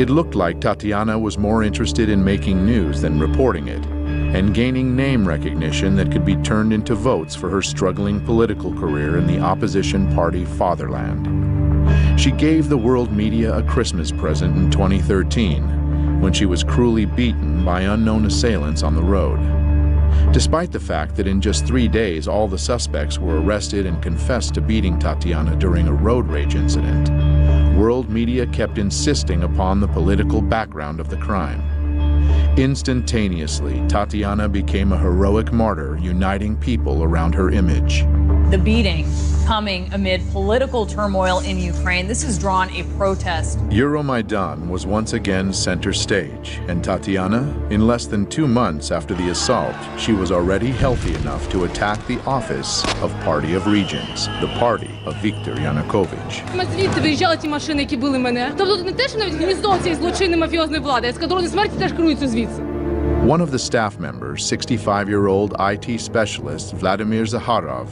It looked like Tatiana was more interested in making news than reporting it, and gaining name recognition that could be turned into votes for her struggling political career in the opposition party Fatherland. She gave the world media a Christmas present in 2013 when she was cruelly beaten by unknown assailants on the road. Despite the fact that in just 3 days all the suspects were arrested and confessed to beating Tatiana during a road rage incident, world media kept insisting upon the political background of the crime. Instantaneously, Tatiana became a heroic martyr, uniting people around her image. The beating coming amid political turmoil in Ukraine. This has drawn a protest. Euromaidan was once again center stage, and Tatiana, in less than 2 months after the assault, she was already healthy enough to attack the office of Party of Regions, the party of Víktor Yanukóvich. Звідти виїжджали ті машини, які били мене. Тобто не те, що навіть гніздо цієї злочинної мафіозної влади, ескадрони смерті теж керуються звідси. One of the staff members, 65-year-old IT specialist Vladímir Zahárchenko,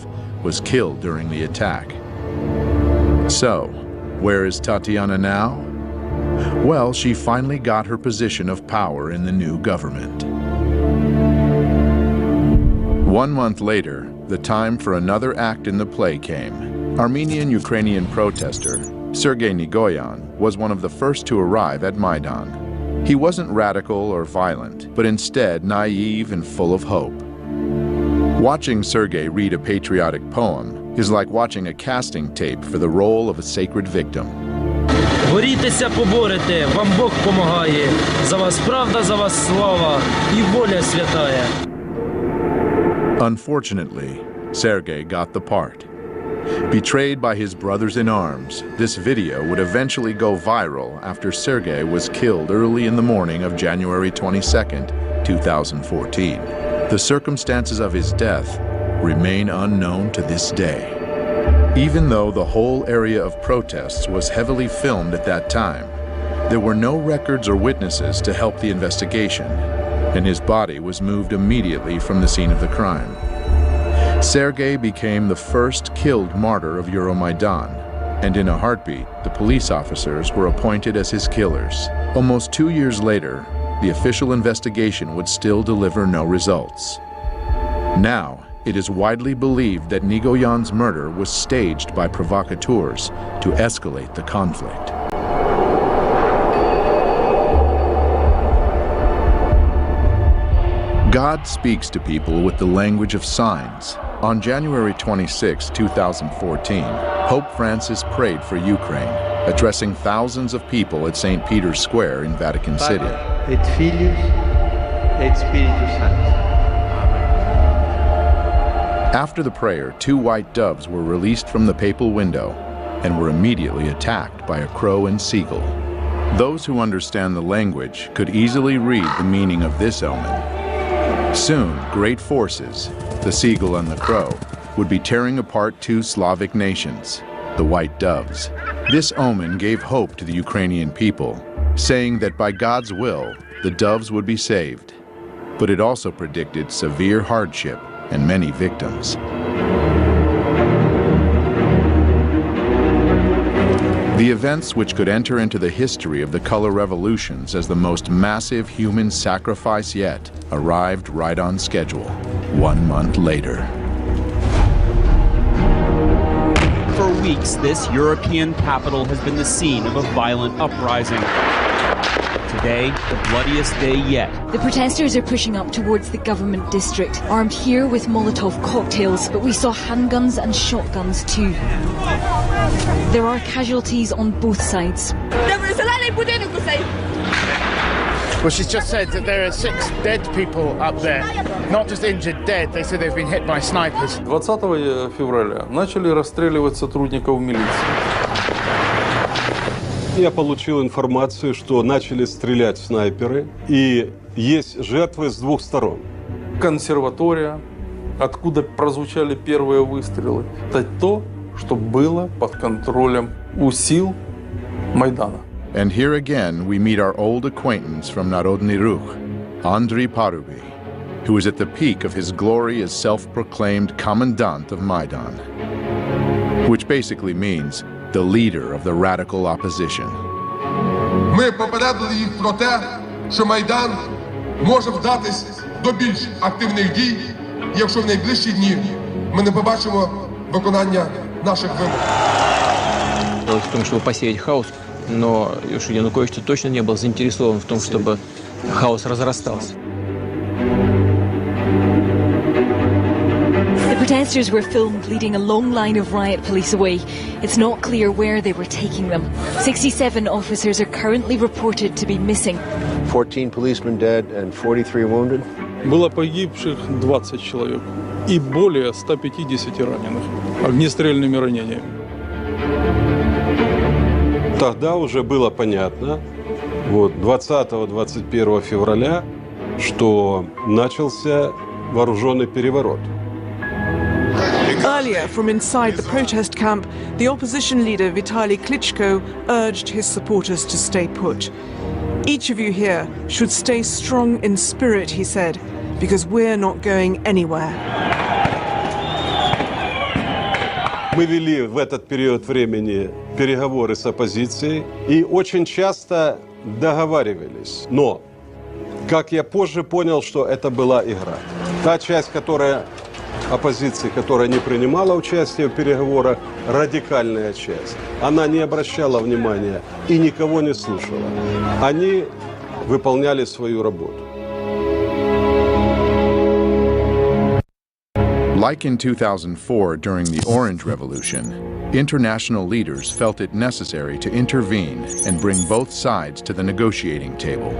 was killed during the attack. So, where is Tatiana now? Well, she finally got her position of power in the new government. 1 month later, the time for another act in the play came. Armenian-Ukrainian protester Sergei Nigoyan was one of the first to arrive at Maidan. He wasn't radical or violent, but instead naive and full of hope. Watching Sergei read a patriotic poem is like watching a casting tape for the role of a sacred victim. Борітеся, поборете, вам Бог помагає. За вас правда, за вас слава і воля святая. Unfortunately, Sergei got the part. Betrayed by his brothers in arms, this video would eventually go viral after Sergei was killed early in the morning of January 22nd, 2014. The circumstances of his death remain unknown to this day. Even though the whole area of protests was heavily filmed at that time, there were no records or witnesses to help the investigation, and his body was moved immediately from the scene of the crime. Sergei became the first killed martyr of Euromaidan, and in a heartbeat, the police officers were appointed as his killers. Almost 2 years later, the official investigation would still deliver no results. Now, it is widely believed that Nigoyan's murder was staged by provocateurs to escalate the conflict. God speaks to people with the language of signs. On January 26, 2014, Pope Francis prayed for Ukraine, addressing thousands of people at St. Peter's Square in Vatican City. Et Filius et Spiritus Sanctus. After the prayer, 2 white doves were released from the papal window and were immediately attacked by a crow and seagull. Those who understand the language could easily read the meaning of this omen. Soon, great forces, the seagull and the crow, would be tearing apart 2 Slavic nations, the white doves. This omen gave hope to the Ukrainian people, saying that by God's will, the doves would be saved. But it also predicted severe hardship and many victims. The events which could enter into the history of the color revolutions as the most massive human sacrifice yet arrived right on schedule. 1 month later. For weeks, this European capital has been the scene of a violent uprising. Today, the bloodiest day yet. The protesters are pushing up towards the government district, armed here with Molotov cocktails, but we saw handguns and shotguns too. There are casualties on both sides. Well, she's just said that there are 6 dead people up there. Not just injured, dead. They said they've been hit by snipers. 20 февраля начали расстреливать сотрудников милиции. Я получил информацию, что начали стрелять снайперы, и есть жертвы с 2 сторон. Консерватория, откуда прозвучали первые выстрелы, это то, что было под контролем у сил Майдана. And here again, we meet our old acquaintance from Narodny Ruch, Andriy Paruby, who was at the peak of his glory as self-proclaimed commandant of Maidan, which basically means the leader of the radical opposition. Ми попередили їх про те, що Майдан може вдатись до більш активних дій, якщо в найближчі дні ми не побачимо виконання наших вимог. В том, чтобы посеять хаос, но Янукович точно не был заинтересован в том, чтобы хаос разрастался. The protesters were filmed leading a long line of riot police away. It's not clear where they were taking them. 67 officers are currently reported to be missing. 14 policemen dead and 43 wounded. Было погибших 20 человек и более 150 раненых огнестрельными ранениями. Тогда уже было понятно, 20-21 февраля, что начался вооруженный переворот. Earlier, from inside the protest camp, the opposition leader Vitali Klitschko urged his supporters to stay put. Each of you here should stay strong in spirit, he said, because we're not going anywhere. Мы вели в этот период времени переговоры с оппозицией и очень часто договаривались. Но, как я позже понял, что это была игра. Та часть, оппозиции, которая не принимала участие в переговорах, радикальная часть, она не обращала внимания и никого не слушала. Они выполняли свою работу. Like in 2004 during the Orange Revolution, international leaders felt it necessary to intervene and bring both sides to the negotiating table.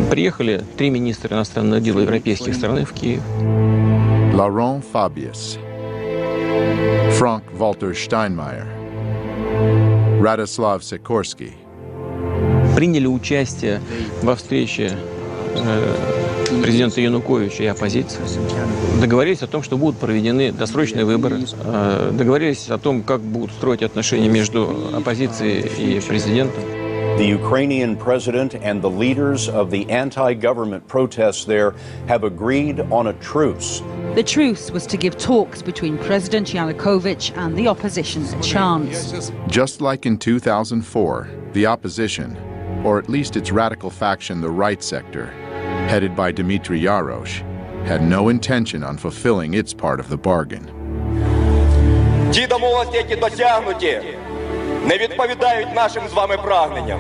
Приехали 3 министра иностранных дел европейских стран в Киев. Laurent Fabius, Frank-Walter Steinmeier, Radoslav Sikorski. Приняли участие во встрече президента Януковича и оппозиции. Договорились о том, что будут проведены досрочные выборы. Договорились о том, как будут строить отношения между оппозицией и президентом. The Ukrainian president and the leaders of the anti-government protests there have agreed on a truce. The truce was to give talks between President Yanukóvich and the opposition a chance. Just like in 2004, the opposition, or at least its radical faction, the right sector, headed by Dmitry Yarosh, had no intention on fulfilling its part of the bargain. Ті домовленості, які досягнуті, не відповідають нашим з вами прагненням.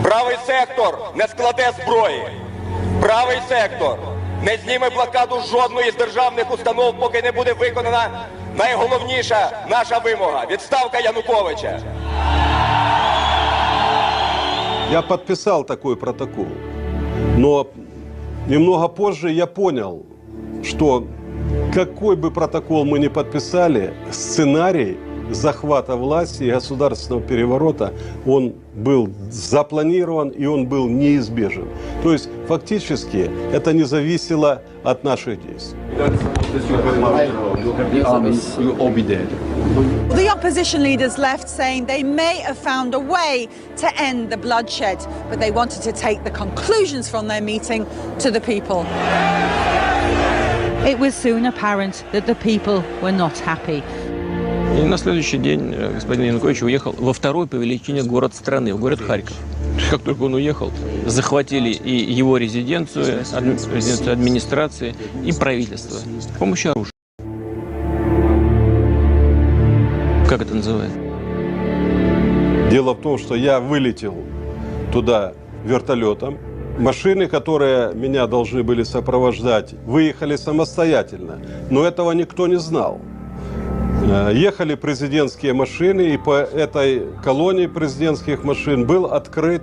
Правий сектор не складе зброї. Правий сектор не зніме блокаду жодної з державних установ, поки не буде виконана найголовніша наша вимога – відставка Януковича. Я подписал такой протокол, но немного позже я понял, что какой бы протокол мы ни подписали, сценарий захвата власти и государственного переворота, он был запланирован и он был неизбежен. То есть фактически это не зависело от наших действий. The opposition leaders left saying they may have found a way to end the bloodshed, but they wanted to take the conclusions from their meeting to the people. It was soon apparent that the people were not happy. И на следующий день господин Янукович уехал во второй по величине город страны, в город Харьков. Как только он уехал, захватили и его резиденцию, резиденцию администрации, и правительство с помощью оружия. Как это называется? Дело в том, что я вылетел туда вертолетом. Машины, которые меня должны были сопровождать, выехали самостоятельно, но этого никто не знал. Ехали президентские машины, и по этой колонне президентских машин был открыт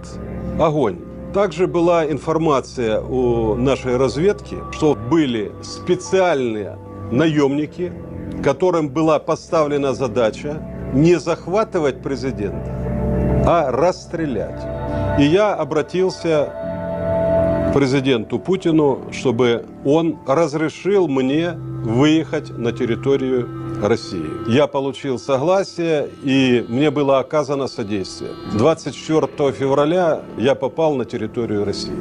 огонь. Также была информация у нашей разведки, что были специальные наемники, которым была поставлена задача не захватывать президента, а расстрелять. И я обратился к президенту Путину, чтобы он разрешил мне выехать на территорию России. Я получил согласие, и мне было оказано содействие. 24 февраля я попал на территорию России.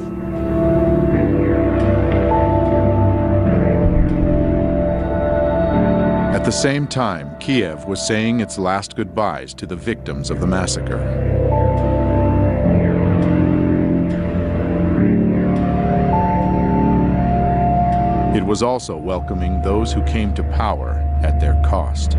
At the same time, Kiev was saying its last goodbyes to the victims of the massacre. It was also welcoming those who came to power at their cost.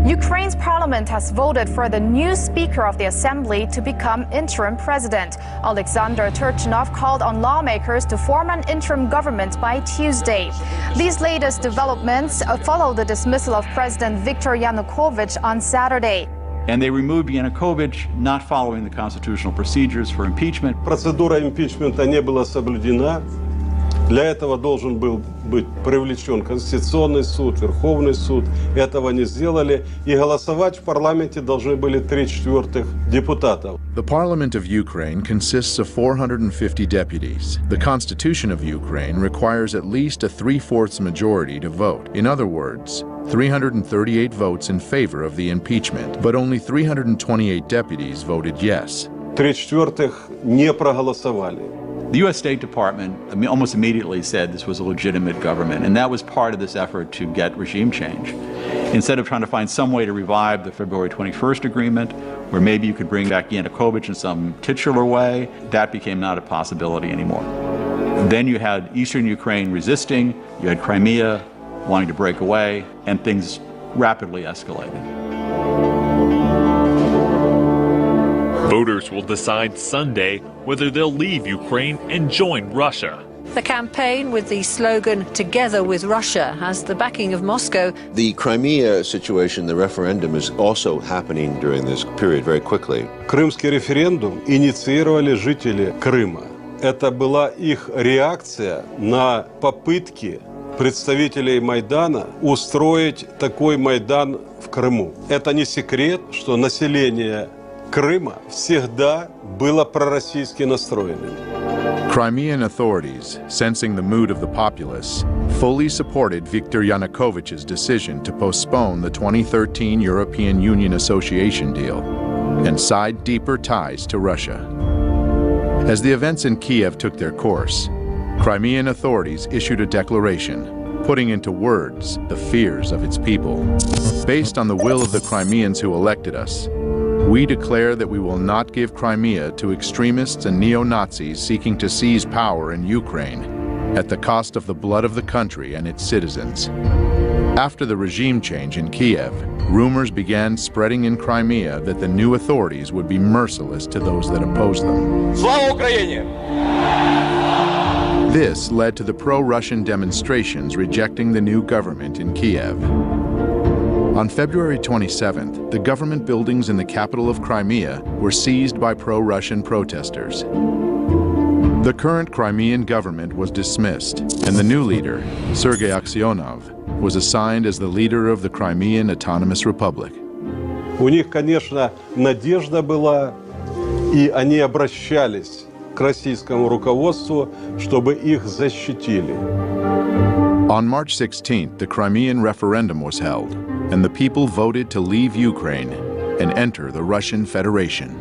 Ukraine's parliament has voted for the new Speaker of the Assembly to become interim president. Alexander Turchinov called on lawmakers to form an interim government by Tuesday. These latest developments follow the dismissal of President Víktor Yanukóvich on Saturday. And they removed Yanukovych, not following the constitutional procedures for impeachment. Процедура импичмента не была соблюдена. Для этого должен был быть привлечен Конституционный суд, Верховный суд. Этого не сделали. И голосовать в парламенте должны были 3/4 депутатов. The Parliament of Ukraine consists of 450 deputies. The Constitution of Ukraine requires at least a 3/4 majority to vote. In other words, 338 votes in favor of the impeachment, but only 328 deputies voted yes. 3/4 не проголосовали. The U.S. State Department almost immediately said this was a legitimate government, and that was part of this effort to get regime change. Instead of trying to find some way to revive the February 21st agreement, where maybe you could bring back Yanukovych in some titular way, that became not a possibility anymore. Then you had eastern Ukraine resisting, you had Crimea wanting to break away, and things rapidly escalated. Voters will decide Sunday whether they'll leave Ukraine and join Russia. The campaign with the slogan "Together with Russia" has the backing of Moscow. The Crimea situation, the referendum, is also happening during this period very quickly. Крымский референдум инициировали жители Крыма. Это была их реакция на попытки представителей Майдана устроить такой Майдан в Крыму. Это не секрет, что население Крыма всегда было пророссийски настроенным. Crimean authorities, sensing the mood of the populace, fully supported Víktor Yanukovych's decision to postpone the 2013 European Union Association deal and side deeper ties to Russia. As the events in Kiev took their course, Crimean authorities issued a declaration, putting into words the fears of its people. Based on the will of the Crimeans who elected us, we declare that we will not give Crimea to extremists and neo-Nazis seeking to seize power in Ukraine at the cost of the blood of the country and its citizens. After the regime change in Kiev, rumors began spreading in Crimea that the new authorities would be merciless to those that oppose them. Слава Україні! This led to the pro-Russian demonstrations rejecting the new government in Kiev. On February 27th, the government buildings in the capital of Crimea were seized by pro-Russian protesters. The current Crimean government was dismissed, and the new leader, Sergei Aksyonov, was assigned as the leader of the Crimean Autonomous Republic. У них, конечно, надежда была, и они обращались к российскому руководству, чтобы их защитили. On March 16th, the Crimean referendum was held, and the people voted to leave Ukraine and enter the Russian Federation.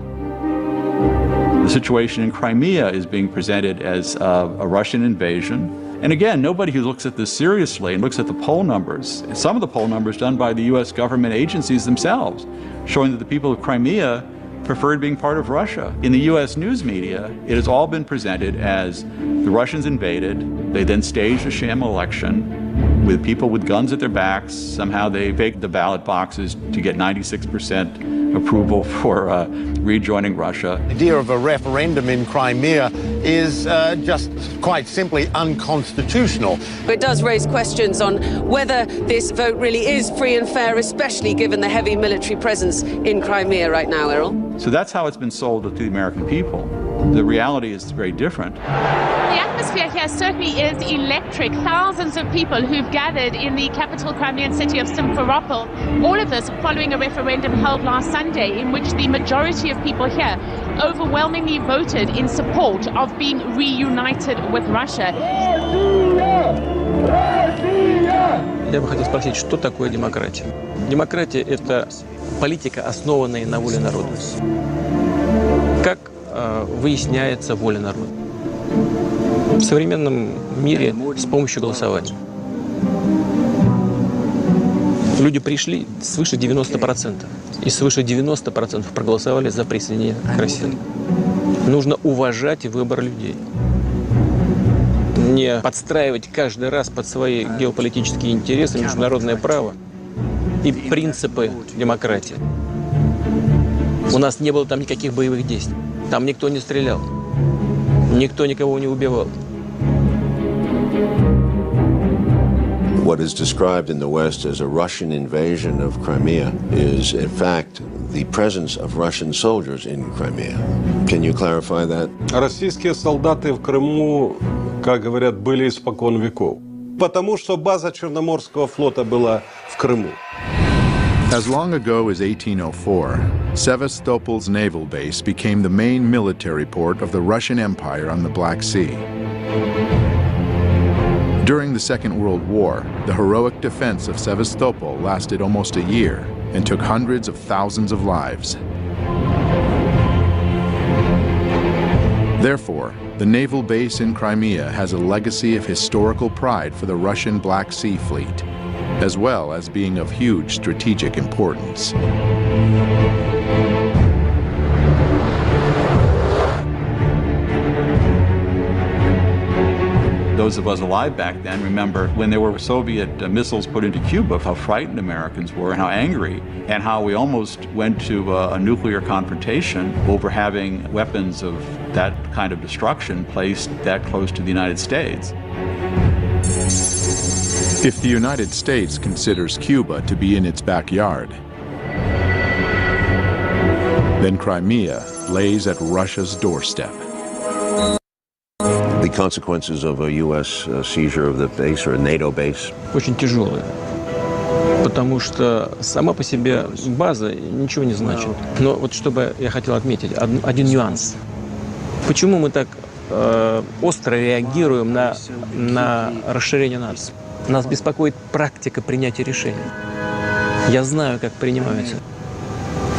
The situation in Crimea is being presented as a Russian invasion. And again, nobody who looks at this seriously and looks at the poll numbers, some of the poll numbers done by the U.S. government agencies themselves, showing that the people of Crimea preferred being part of Russia. In the U.S. news media, it has all been presented as the Russians invaded, they then staged a sham election with people with guns at their backs. Somehow they faked the ballot boxes to get 96% approval for rejoining Russia. The idea of a referendum in Crimea is just quite simply unconstitutional. It does raise questions on whether this vote really is free and fair, especially given the heavy military presence in Crimea right now, Errol. So that's how it's been sold to the American people. The reality is very different. The atmosphere here certainly is electric. Thousands of people who've gathered in the capital Crimean city of Simferopol. All of this following a referendum held last Sunday in which the majority of people here overwhelmingly voted in support of being reunited with Russia. Я бы хотел спросить, что такое демократия? Демократия – это политика, основанная на воле народа. Как выясняется воля народа? В современном мире с помощью голосования. Люди пришли свыше 90%, и свыше 90% проголосовали за присоединение к России. Нужно уважать выбор людей. Не подстраивать каждый раз под свои геополитические интересы, международное право и принципы демократии. У нас не было там никаких боевых действий. Там никто не стрелял. Никто никого не убивал. What is described in the West as a Russian invasion of Crimea is, in fact, the presence of Russian soldiers in Crimea. Can you clarify that? Российские солдаты в Крыму, как говорят, были испокон веков. Потому что база Черноморского флота была в Крыму. As long ago as 1804, Sevastopol's naval base became the main military port of the Russian Empire on the Black Sea. During the Second World War, the heroic defense of Sevastopol lasted almost a year and took hundreds of thousands of lives. Therefore, the naval base in Crimea has a legacy of historical pride for the Russian Black Sea Fleet, as well as being of huge strategic importance. Those of us alive back then remember when there were Soviet missiles put into Cuba, how frightened Americans were and how angry, and how we almost went to a nuclear confrontation over having weapons of that kind of destruction placed that close to the United States. If the United States considers Cuba to be in its backyard, then Crimea lays at Russia's doorstep. The consequences of a U.S. seizure of the base or a NATO base? Очень тяжелые, потому что сама по себе база ничего не значит. Но вот чтобы я хотел отметить один нюанс. Почему мы так остро реагируем на расширение НАТО? Нас беспокоит практика принятия решений. Я знаю, как принимаются.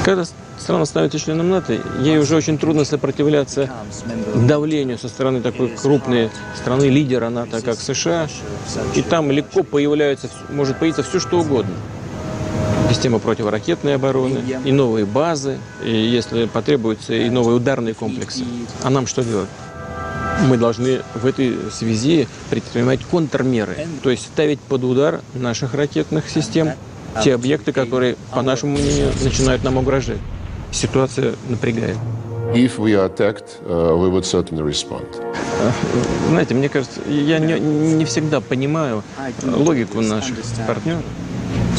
Когда страна становится членом НАТО, ей уже очень трудно сопротивляться давлению со стороны такой крупной страны, лидера НАТО, как США. И там легко может появиться все, что угодно. Система противоракетной обороны, и новые базы, и, если потребуется, и новые ударные комплексы. А нам что делать? Мы должны в этой связи предпринимать контрмеры, то есть ставить под удар наших ракетных систем те объекты, которые, по нашему мнению, начинают нам угрожать. Ситуация напрягает. If we are attacked, we would certainly respond. Знаете, мне кажется, я не всегда понимаю логику наших партнеров.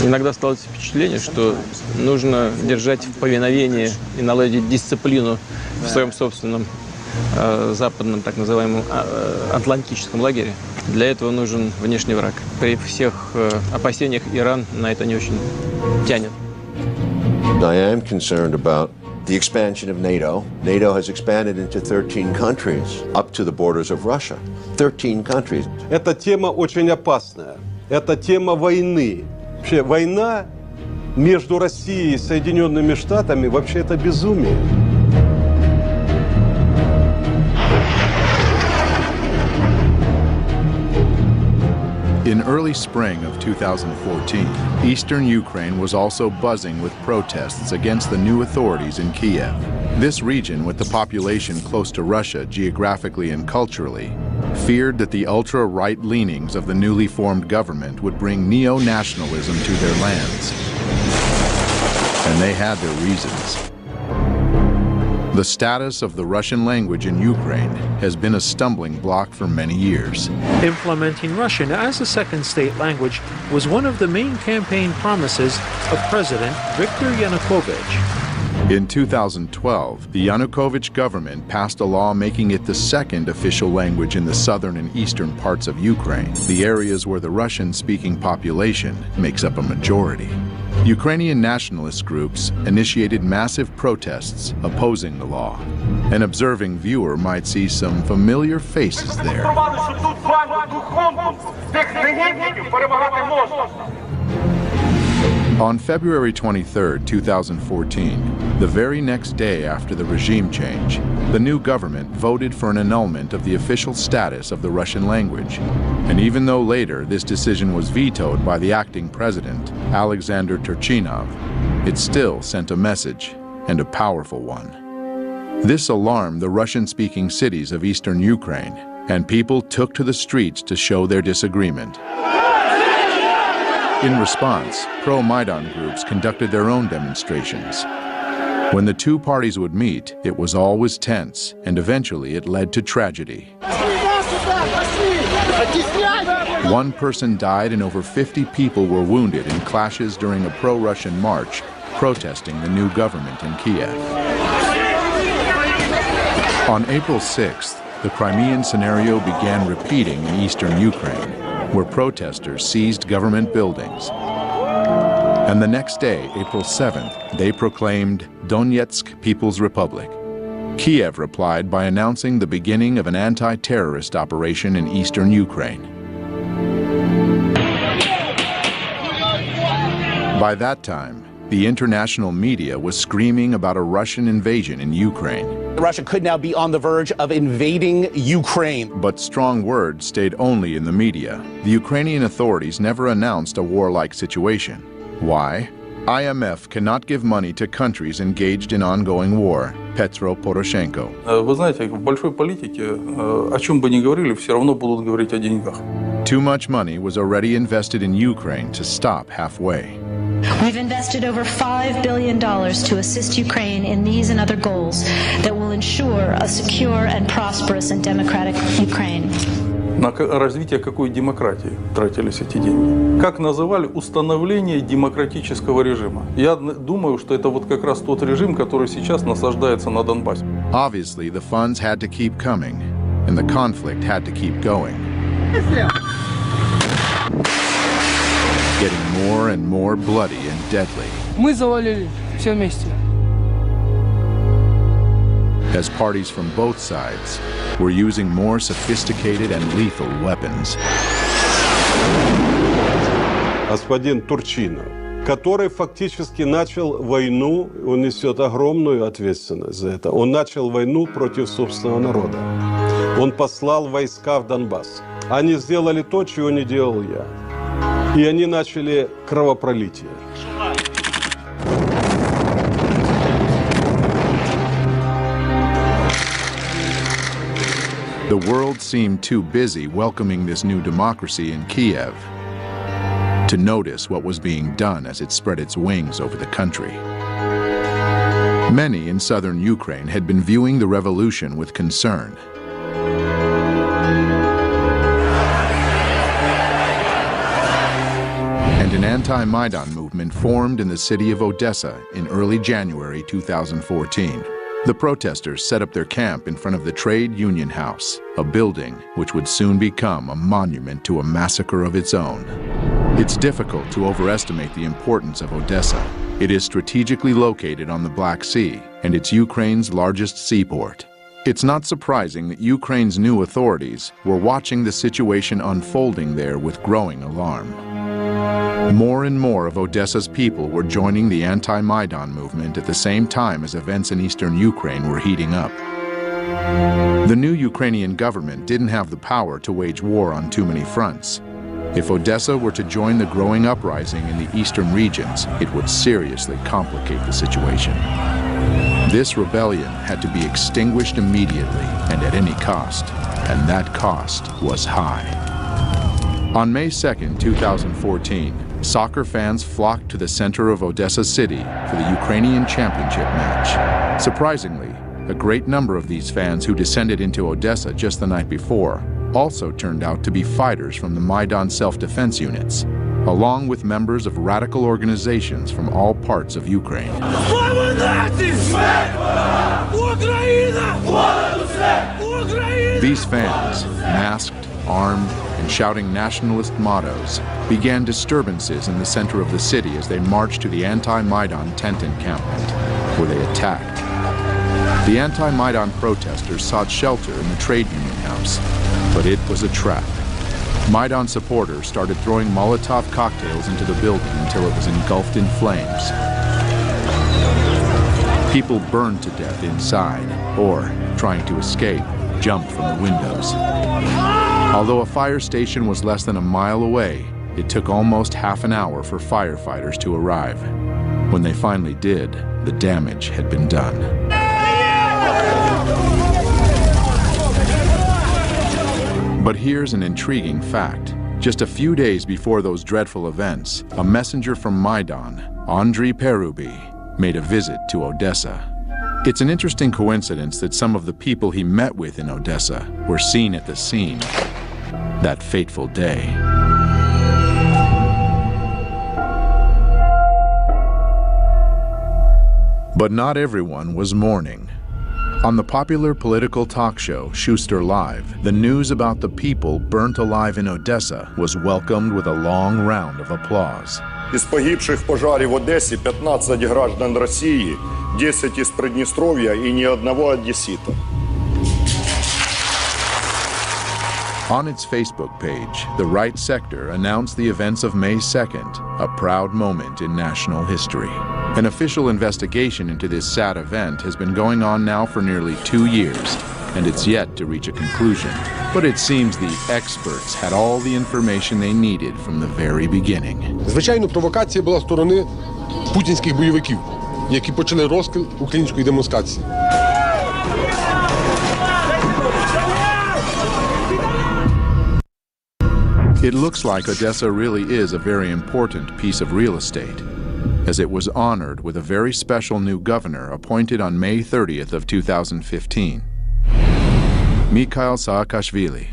Иногда стало впечатление, что нужно держать в повиновении и наладить дисциплину в своем собственном западном, так называемом, атлантическом лагере. Для этого нужен внешний враг. При всех опасениях Иран на это не очень тянет. I am concerned about the expansion of NATO. NATO has expanded into 13 countries, up to the borders of Russia. 13 countries. Эта тема очень опасная. Это тема войны. Вообще, война между Россией и Соединенными Штатами вообще это безумие. In early spring of 2014, eastern Ukraine was also buzzing with protests against the new authorities in Kiev. This region, with the population close to Russia geographically and culturally, feared that the ultra-right leanings of the newly formed government would bring neo-nationalism to their lands. And they had their reasons. The status of the Russian language in Ukraine has been a stumbling block for many years. Implementing Russian as a second state language was one of the main campaign promises of President Víktor Yanukóvich. In 2012, the Yanukóvich government passed a law making it the second official language in the southern and eastern parts of Ukraine, the areas where the Russian-speaking population makes up a majority. Ukrainian nationalist groups initiated massive protests opposing the law. An observing viewer might see some familiar faces there. On February 23, 2014, the very next day after the regime change, the new government voted for an annulment of the official status of the Russian language. And even though later this decision was vetoed by the acting president, Alexander Turchinov, it still sent a message, and a powerful one. This alarmed the Russian-speaking cities of eastern Ukraine, and people took to the streets to show their disagreement. In response, pro-Maidan groups conducted their own demonstrations. When the two parties would meet, it was always tense, and eventually it led to tragedy. One person died and over 50 people were wounded in clashes during a pro-Russian march protesting the new government in Kiev. On April 6th, the Crimean scenario began repeating in eastern Ukraine, where protesters seized government buildings. And the next day, April 7th, they proclaimed Donetsk People's Republic. Kiev replied by announcing the beginning of an anti-terrorist operation in eastern Ukraine. By that time, the international media was screaming about a Russian invasion in Ukraine. Russia could now be on the verge of invading Ukraine. But strong words stayed only in the media. The Ukrainian authorities never announced a warlike situation. Why? IMF cannot give money to countries engaged in ongoing war. Petro Poroshenko. Вы знаете, в большой политике, о чем бы ни говорили, все равно будут говорить о деньгах. Too much money was already invested in Ukraine to stop halfway. We've invested over $5 billion to assist Ukraine in these and other goals that will ensure a secure and prosperous and democratic Ukraine. На развитие какой демократии тратились эти деньги? Как называли установление демократического режима? Я думаю, что это вот как раз тот режим, который сейчас насаждается на Донбассе. Obviously, the funds had to keep coming, and the conflict had to keep going. Getting more and more bloody and deadly. Мы завалили все вместе. As parties from both sides were using more sophisticated and lethal weapons. Господин Турчинов, который фактически начал войну, он несет огромную ответственность за это. Он начал войну против собственного народа. Он послал войска в Донбасс. Они сделали то, чего не делал я. И они начали кровопролитие. The world seemed too busy welcoming this new democracy in Kiev to notice what was being done as it spread its wings over the country. Many in southern Ukraine had been viewing the revolution with concern. And an anti-Maidan movement formed in the city of Odessa in early January 2014. The protesters set up their camp in front of the Trade Union House, a building which would soon become a monument to a massacre of its own. It's difficult to overestimate the importance of Odessa. It is strategically located on the Black Sea, and it's Ukraine's largest seaport. It's not surprising that Ukraine's new authorities were watching the situation unfolding there with growing alarm. More and more of Odessa's people were joining the anti-Maidan movement at the same time as events in eastern Ukraine were heating up. The new Ukrainian government didn't have the power to wage war on too many fronts. If Odessa were to join the growing uprising in the eastern regions, it would seriously complicate the situation. This rebellion had to be extinguished immediately and at any cost, and that cost was high. On May 2nd, 2014, soccer fans flocked to the center of Odessa city for the Ukrainian championship match. Surprisingly, a great number of these fans who descended into Odessa just the night before also turned out to be fighters from the Maidan self-defense units, along with members of radical organizations from all parts of Ukraine. These fans, masked, armed, and shouting nationalist mottos, began disturbances in the center of the city as they marched to the anti-Maidan tent encampment, where they attacked. The anti-Maidan protesters sought shelter in the trade union house, but it was a trap. Maidan supporters started throwing Molotov cocktails into the building until it was engulfed in flames. People burned to death inside, or, trying to escape, jumped from the windows. Although a fire station was less than a mile away, it took almost half an hour for firefighters to arrive. When they finally did, the damage had been done. But here's an intriguing fact. Just a few days before those dreadful events, a messenger from Maidan, Andriy Perubi, made a visit to Odessa. It's an interesting coincidence that some of the people he met with in Odessa were seen at the scene that fateful day. But not everyone was mourning. On the popular political talk show Schuster Live, the news about the people burnt alive in Odessa was welcomed with a long round of applause. Из погибших в пожаре в Одессе 15 граждан России, 10 из Приднестровья и ни одного одессита. On its Facebook page, the right sector announced the events of May 2nd, a proud moment in national history. An official investigation into this sad event has been going on now for nearly 2 years, and it's yet to reach a conclusion. But it seems the experts had all the information they needed from the very beginning. Звичайно, провокація була з сторони путінських бойовиків, які почали розкол української демонстрації. It looks like Odessa really is a very important piece of real estate, as it was honored with a very special new governor appointed on May 30th of 2015. Mikhail Saakashvili,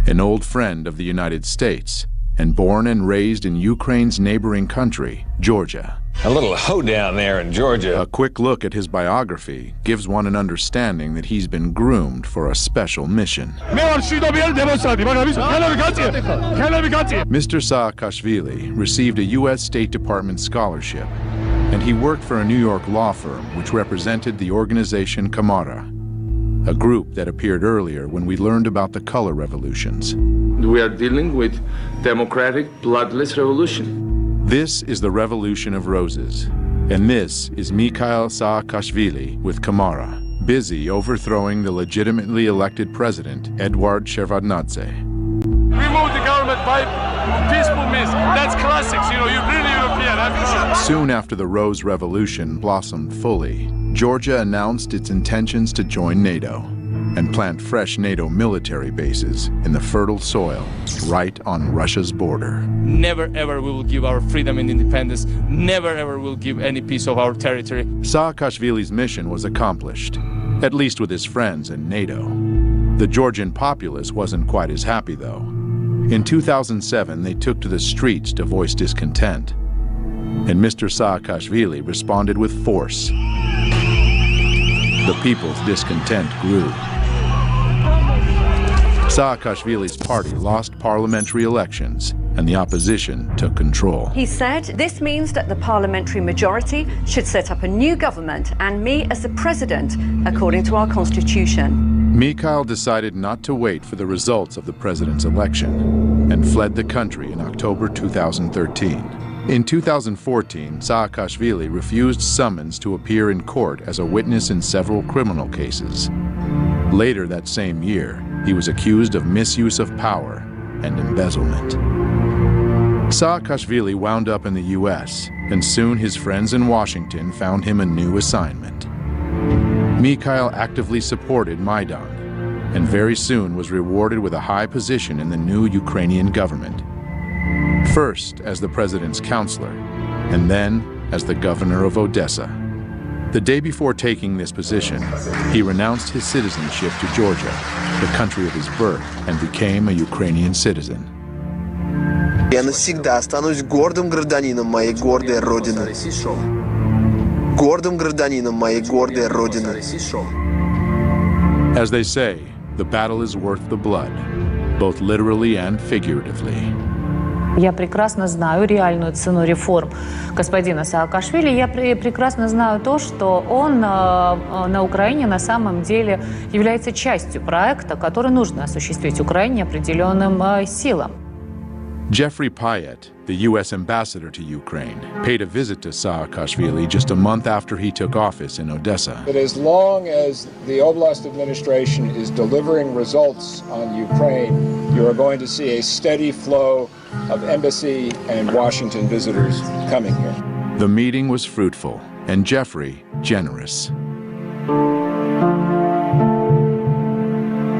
an old friend of the United States and born and raised in Ukraine's neighboring country, Georgia. A little hoedown there in Georgia. A quick look at his biography gives one an understanding that he's been groomed for a special mission. Mr. Saakashvili received a U.S. State Department scholarship, and he worked for a New York law firm which represented the organization Kamara, a group that appeared earlier when we learned about the color revolutions. We are dealing with democratic, bloodless revolution. This is the Revolution of Roses, and this is Mikhail Saakashvili with Kamara, busy overthrowing the legitimately elected president, Eduard Shevardnadze. Remove the government by peaceful means. That's classics, you know, you're really European. Soon after the Rose Revolution blossomed fully, Georgia announced its intentions to join NATO and plant fresh NATO military bases in the fertile soil right on Russia's border. Never ever we will give our freedom and independence. Never ever will give any piece of our territory. Saakashvili's mission was accomplished, at least with his friends in NATO. The Georgian populace wasn't quite as happy, though. In 2007, they took to the streets to voice discontent, and Mr. Saakashvili responded with force. The people's discontent grew. Saakashvili's party lost parliamentary elections, and the opposition took control. He said, this means that the parliamentary majority should set up a new government and me as the president, according to our constitution. Mikhail decided not to wait for the results of the president's election and fled the country in October 2013. In 2014, Saakashvili refused summons to appear in court as a witness in several criminal cases. Later that same year, he was accused of misuse of power and embezzlement. Saakashvili wound up in the U.S., and soon his friends in Washington found him a new assignment. Mikhail actively supported Maidan, and very soon was rewarded with a high position in the new Ukrainian government. First as the president's counselor, and then as the governor of Odessa. The day before taking this position, he renounced his citizenship to Georgia, the country of his birth, and became a Ukrainian citizen. Я навсегда останусь гордым гражданином моей гордой родины. Гордым гражданином моей гордой родины. As they say, the battle is worth the blood, both literally and figuratively. Я прекрасно знаю реальную цену реформ господина Саакашвили. Я прекрасно знаю то, что он на Украине на самом деле является частью проекта, который нужно осуществить Украине определенным силам. Jeffrey Payet, the U.S. ambassador to Ukraine, paid a visit to Saakashvili just a month after he took office in Odessa. That as long as the Oblast administration is delivering results on Ukraine, you are going to see a steady flow of embassy and Washington visitors coming here. The meeting was fruitful, and Jeffrey generous.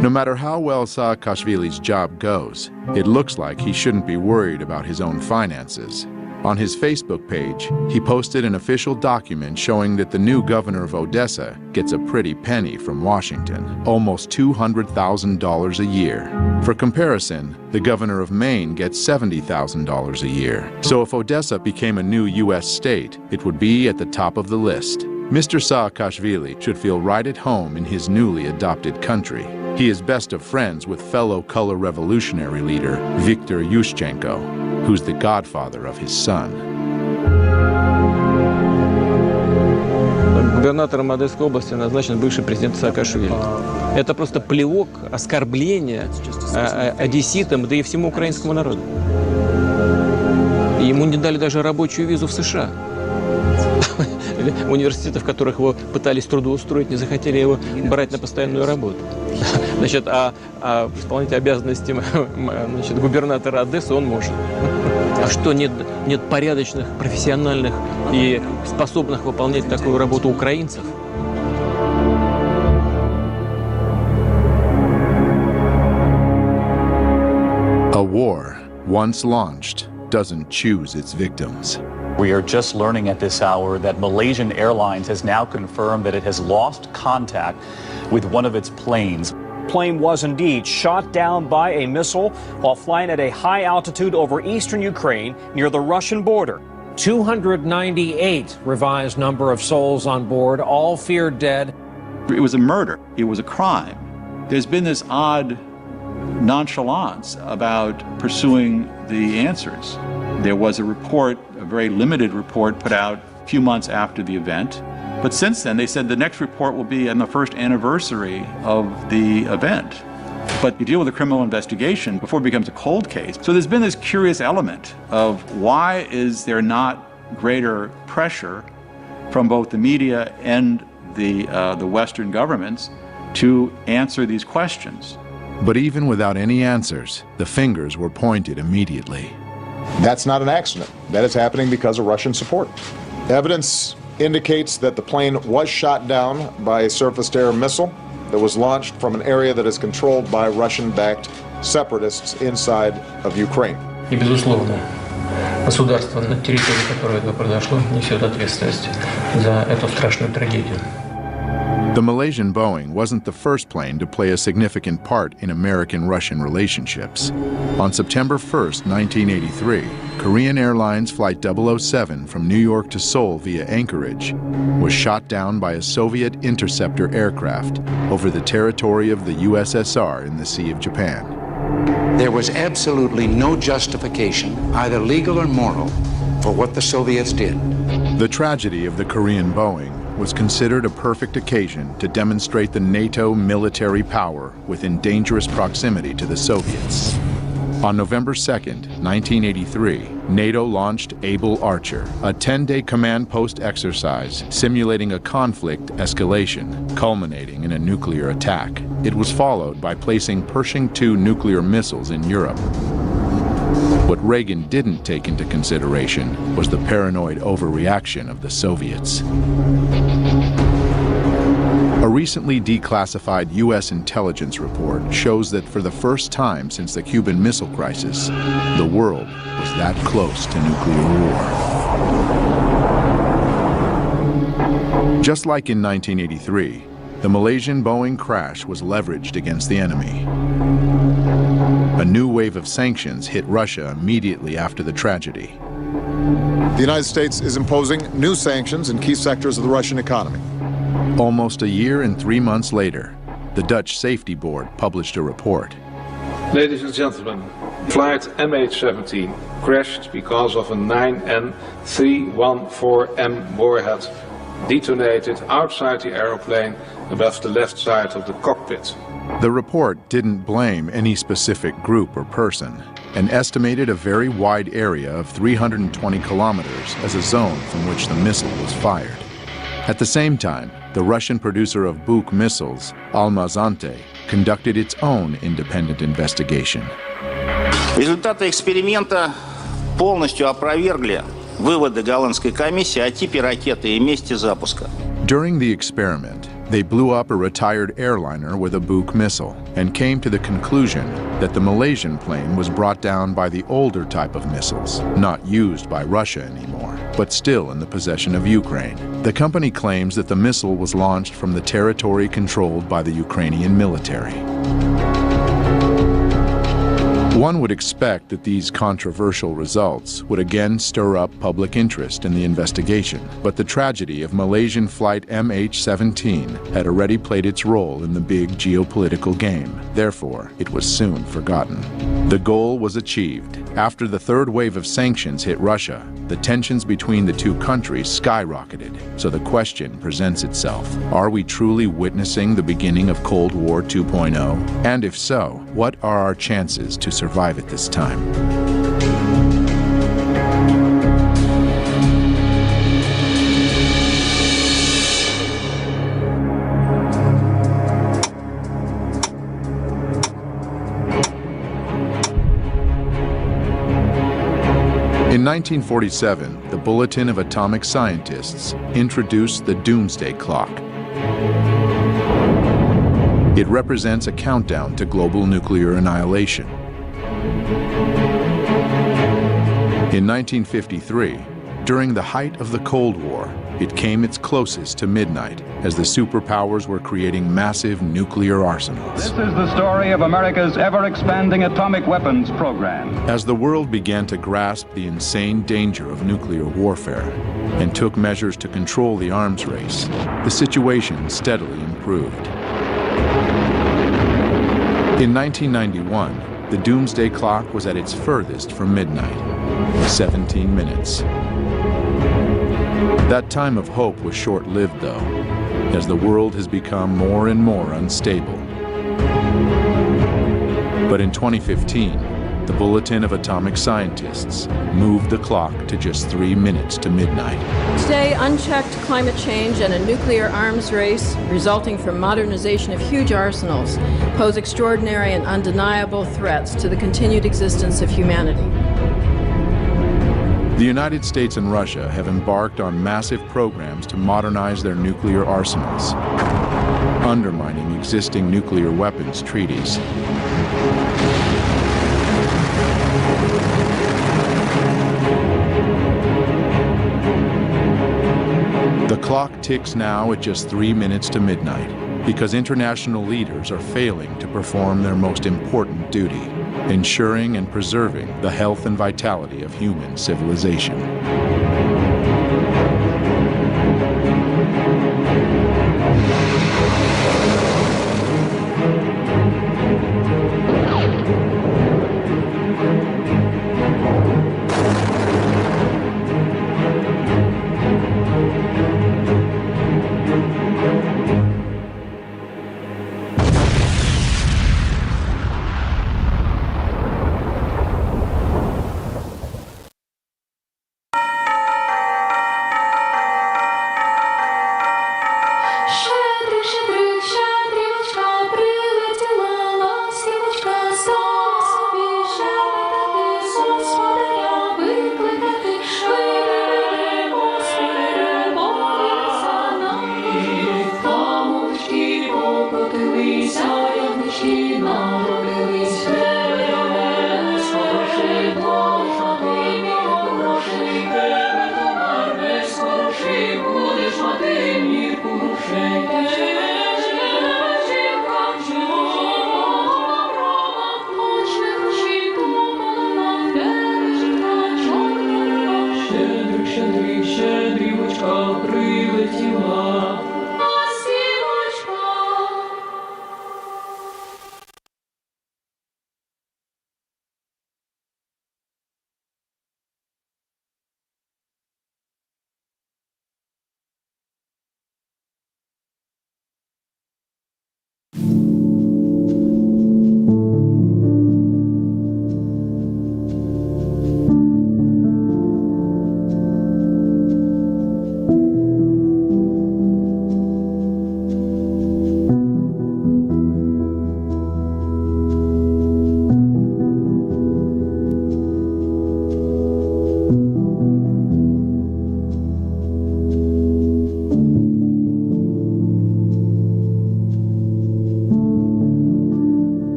No matter how well Saakashvili's job goes, it looks like he shouldn't be worried about his own finances. On his Facebook page, he posted an official document showing that the new governor of Odessa gets a pretty penny from Washington, almost $200,000 a year. For comparison, the governor of Maine gets $70,000 a year. So if Odessa became a new U.S. state, it would be at the top of the list. Mr. Saakashvili should feel right at home in his newly adopted country. He is best of friends with fellow color revolutionary leader Víktor Yanukóvich, who's the godfather of his son. Губернатором Одесской области назначен бывший президент Саакашвили. Это просто плевок, оскорбление одесситам, да и всему украинскому народу. Ему не дали даже рабочую визу в США. Университеты, в которых его пытались трудоустроить, не захотели его брать на постоянную работу. Значит, исполнять обязанности губернатора Одессы он может. А что, нет порядочных, профессиональных и способных выполнять такую работу украинцев? A war, once launched, doesn't choose its victims. We are just learning at this hour that Malaysian Airlines has now confirmed that it has lost contact with one of its planes. The plane was indeed shot down by a missile while flying at a high altitude over eastern Ukraine near the Russian border. 298 revised number of souls on board, all feared dead. It was a murder. It was a crime. There's been this odd nonchalance about pursuing the answers. There was a report, a very limited report, put out a few months after the event. But since then, they said the next report will be on the first anniversary of the event. But you deal with a criminal investigation before it becomes a cold case. So there's been this curious element of why is there not greater pressure from both the media and the Western governments to answer these questions? But even without any answers, the fingers were pointed immediately. That's not an accident. That is happening because of Russian support. Evidence indicates that the plane was shot down by a surface-to-air missile that was launched from an area that is controlled by Russian-backed separatists inside of Ukraine. И, безусловно, государство, на территории которого это произошло, несет ответственность за эту страшную трагедию. The Malaysian Boeing wasn't the first plane to play a significant part in American-Russian relationships. On September 1st, 1983, Korean Airlines Flight 007 from New York to Seoul via Anchorage was shot down by a Soviet interceptor aircraft over the territory of the USSR in the Sea of Japan. There was absolutely no justification, either legal or moral, for what the Soviets did. The tragedy of the Korean Boeing was considered a perfect occasion to demonstrate the NATO military power within dangerous proximity to the Soviets. On November 2nd, 1983, NATO launched Able Archer, a 10-day command post exercise simulating a conflict escalation, culminating in a nuclear attack. It was followed by placing Pershing II nuclear missiles in Europe. What Reagan didn't take into consideration was the paranoid overreaction of the Soviets. A recently declassified U.S. intelligence report shows that for the first time since the Cuban Missile Crisis, the world was that close to nuclear war. Just like in 1983, the Malaysian Boeing crash was leveraged against the enemy. A new wave of sanctions hit Russia immediately after the tragedy. The United States is imposing new sanctions in key sectors of the Russian economy. Almost a year and 3 months later, the Dutch Safety Board published a report. Ladies and gentlemen, flight MH17 crashed because of a 9N314M warhead detonated outside the aeroplane above the left side of the cockpit. The report didn't blame any specific group or person and estimated a very wide area of 320 kilometers as a zone from which the missile was fired. At the same time, the Russian producer of Buk missiles, Almaz-Antey, conducted its own independent investigation. Результаты эксперимента полностью опровергли выводы голландской комиссии о типе ракеты и месте запуска. During the experiment, they blew up a retired airliner with a Buk missile and came to the conclusion that the Malaysian plane was brought down by the older type of missiles, not used by Russia anymore, but still in the possession of Ukraine. The company claims that the missile was launched from the territory controlled by the Ukrainian military. One would expect that these controversial results would again stir up public interest in the investigation, but the tragedy of Malaysian flight MH17 had already played its role in the big geopolitical game. Therefore, it was soon forgotten. The goal was achieved. After the third wave of sanctions hit Russia, the tensions between the two countries skyrocketed. So the question presents itself: are we truly witnessing the beginning of Cold War 2.0? And if so, what are our chances to survive at this time? In 1947, the Bulletin of Atomic Scientists introduced the Doomsday Clock. It represents a countdown to global nuclear annihilation. In 1953, during the height of the Cold War, it came its closest to midnight as the superpowers were creating massive nuclear arsenals. This is the story of America's ever-expanding atomic weapons program. As the world began to grasp the insane danger of nuclear warfare and took measures to control the arms race, the situation steadily improved. In 1991, the Doomsday Clock was at its furthest from midnight, 17 minutes. That time of hope was short-lived, though, as the world has become more and more unstable. But in 2015, the Bulletin of Atomic Scientists moved the clock to just 3 minutes to midnight. Today, unchecked climate change and a nuclear arms race resulting from modernization of huge arsenals pose extraordinary and undeniable threats to the continued existence of humanity. The United States and Russia have embarked on massive programs to modernize their nuclear arsenals, undermining existing nuclear weapons treaties. The clock ticks now at just 3 minutes to midnight because international leaders are failing to perform their most important duty: ensuring and preserving the health and vitality of human civilization. щедрий, щедрівочка прилетіла.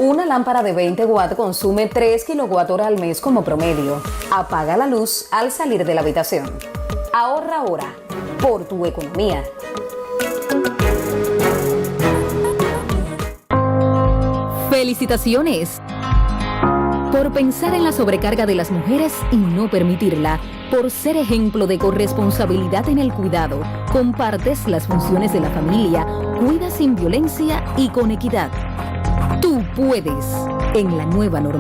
Una lámpara de 20 watts consume 3 kWh al mes como promedio. Apaga la luz al salir de la habitación. Ahorra ahora por tu economía. ¡Felicitaciones! Por pensar en la sobrecarga de las mujeres y no permitirla, por ser ejemplo de corresponsabilidad en el cuidado, compartes las funciones de la familia, cuidas sin violencia y con equidad. Tú puedes, en la nueva norma.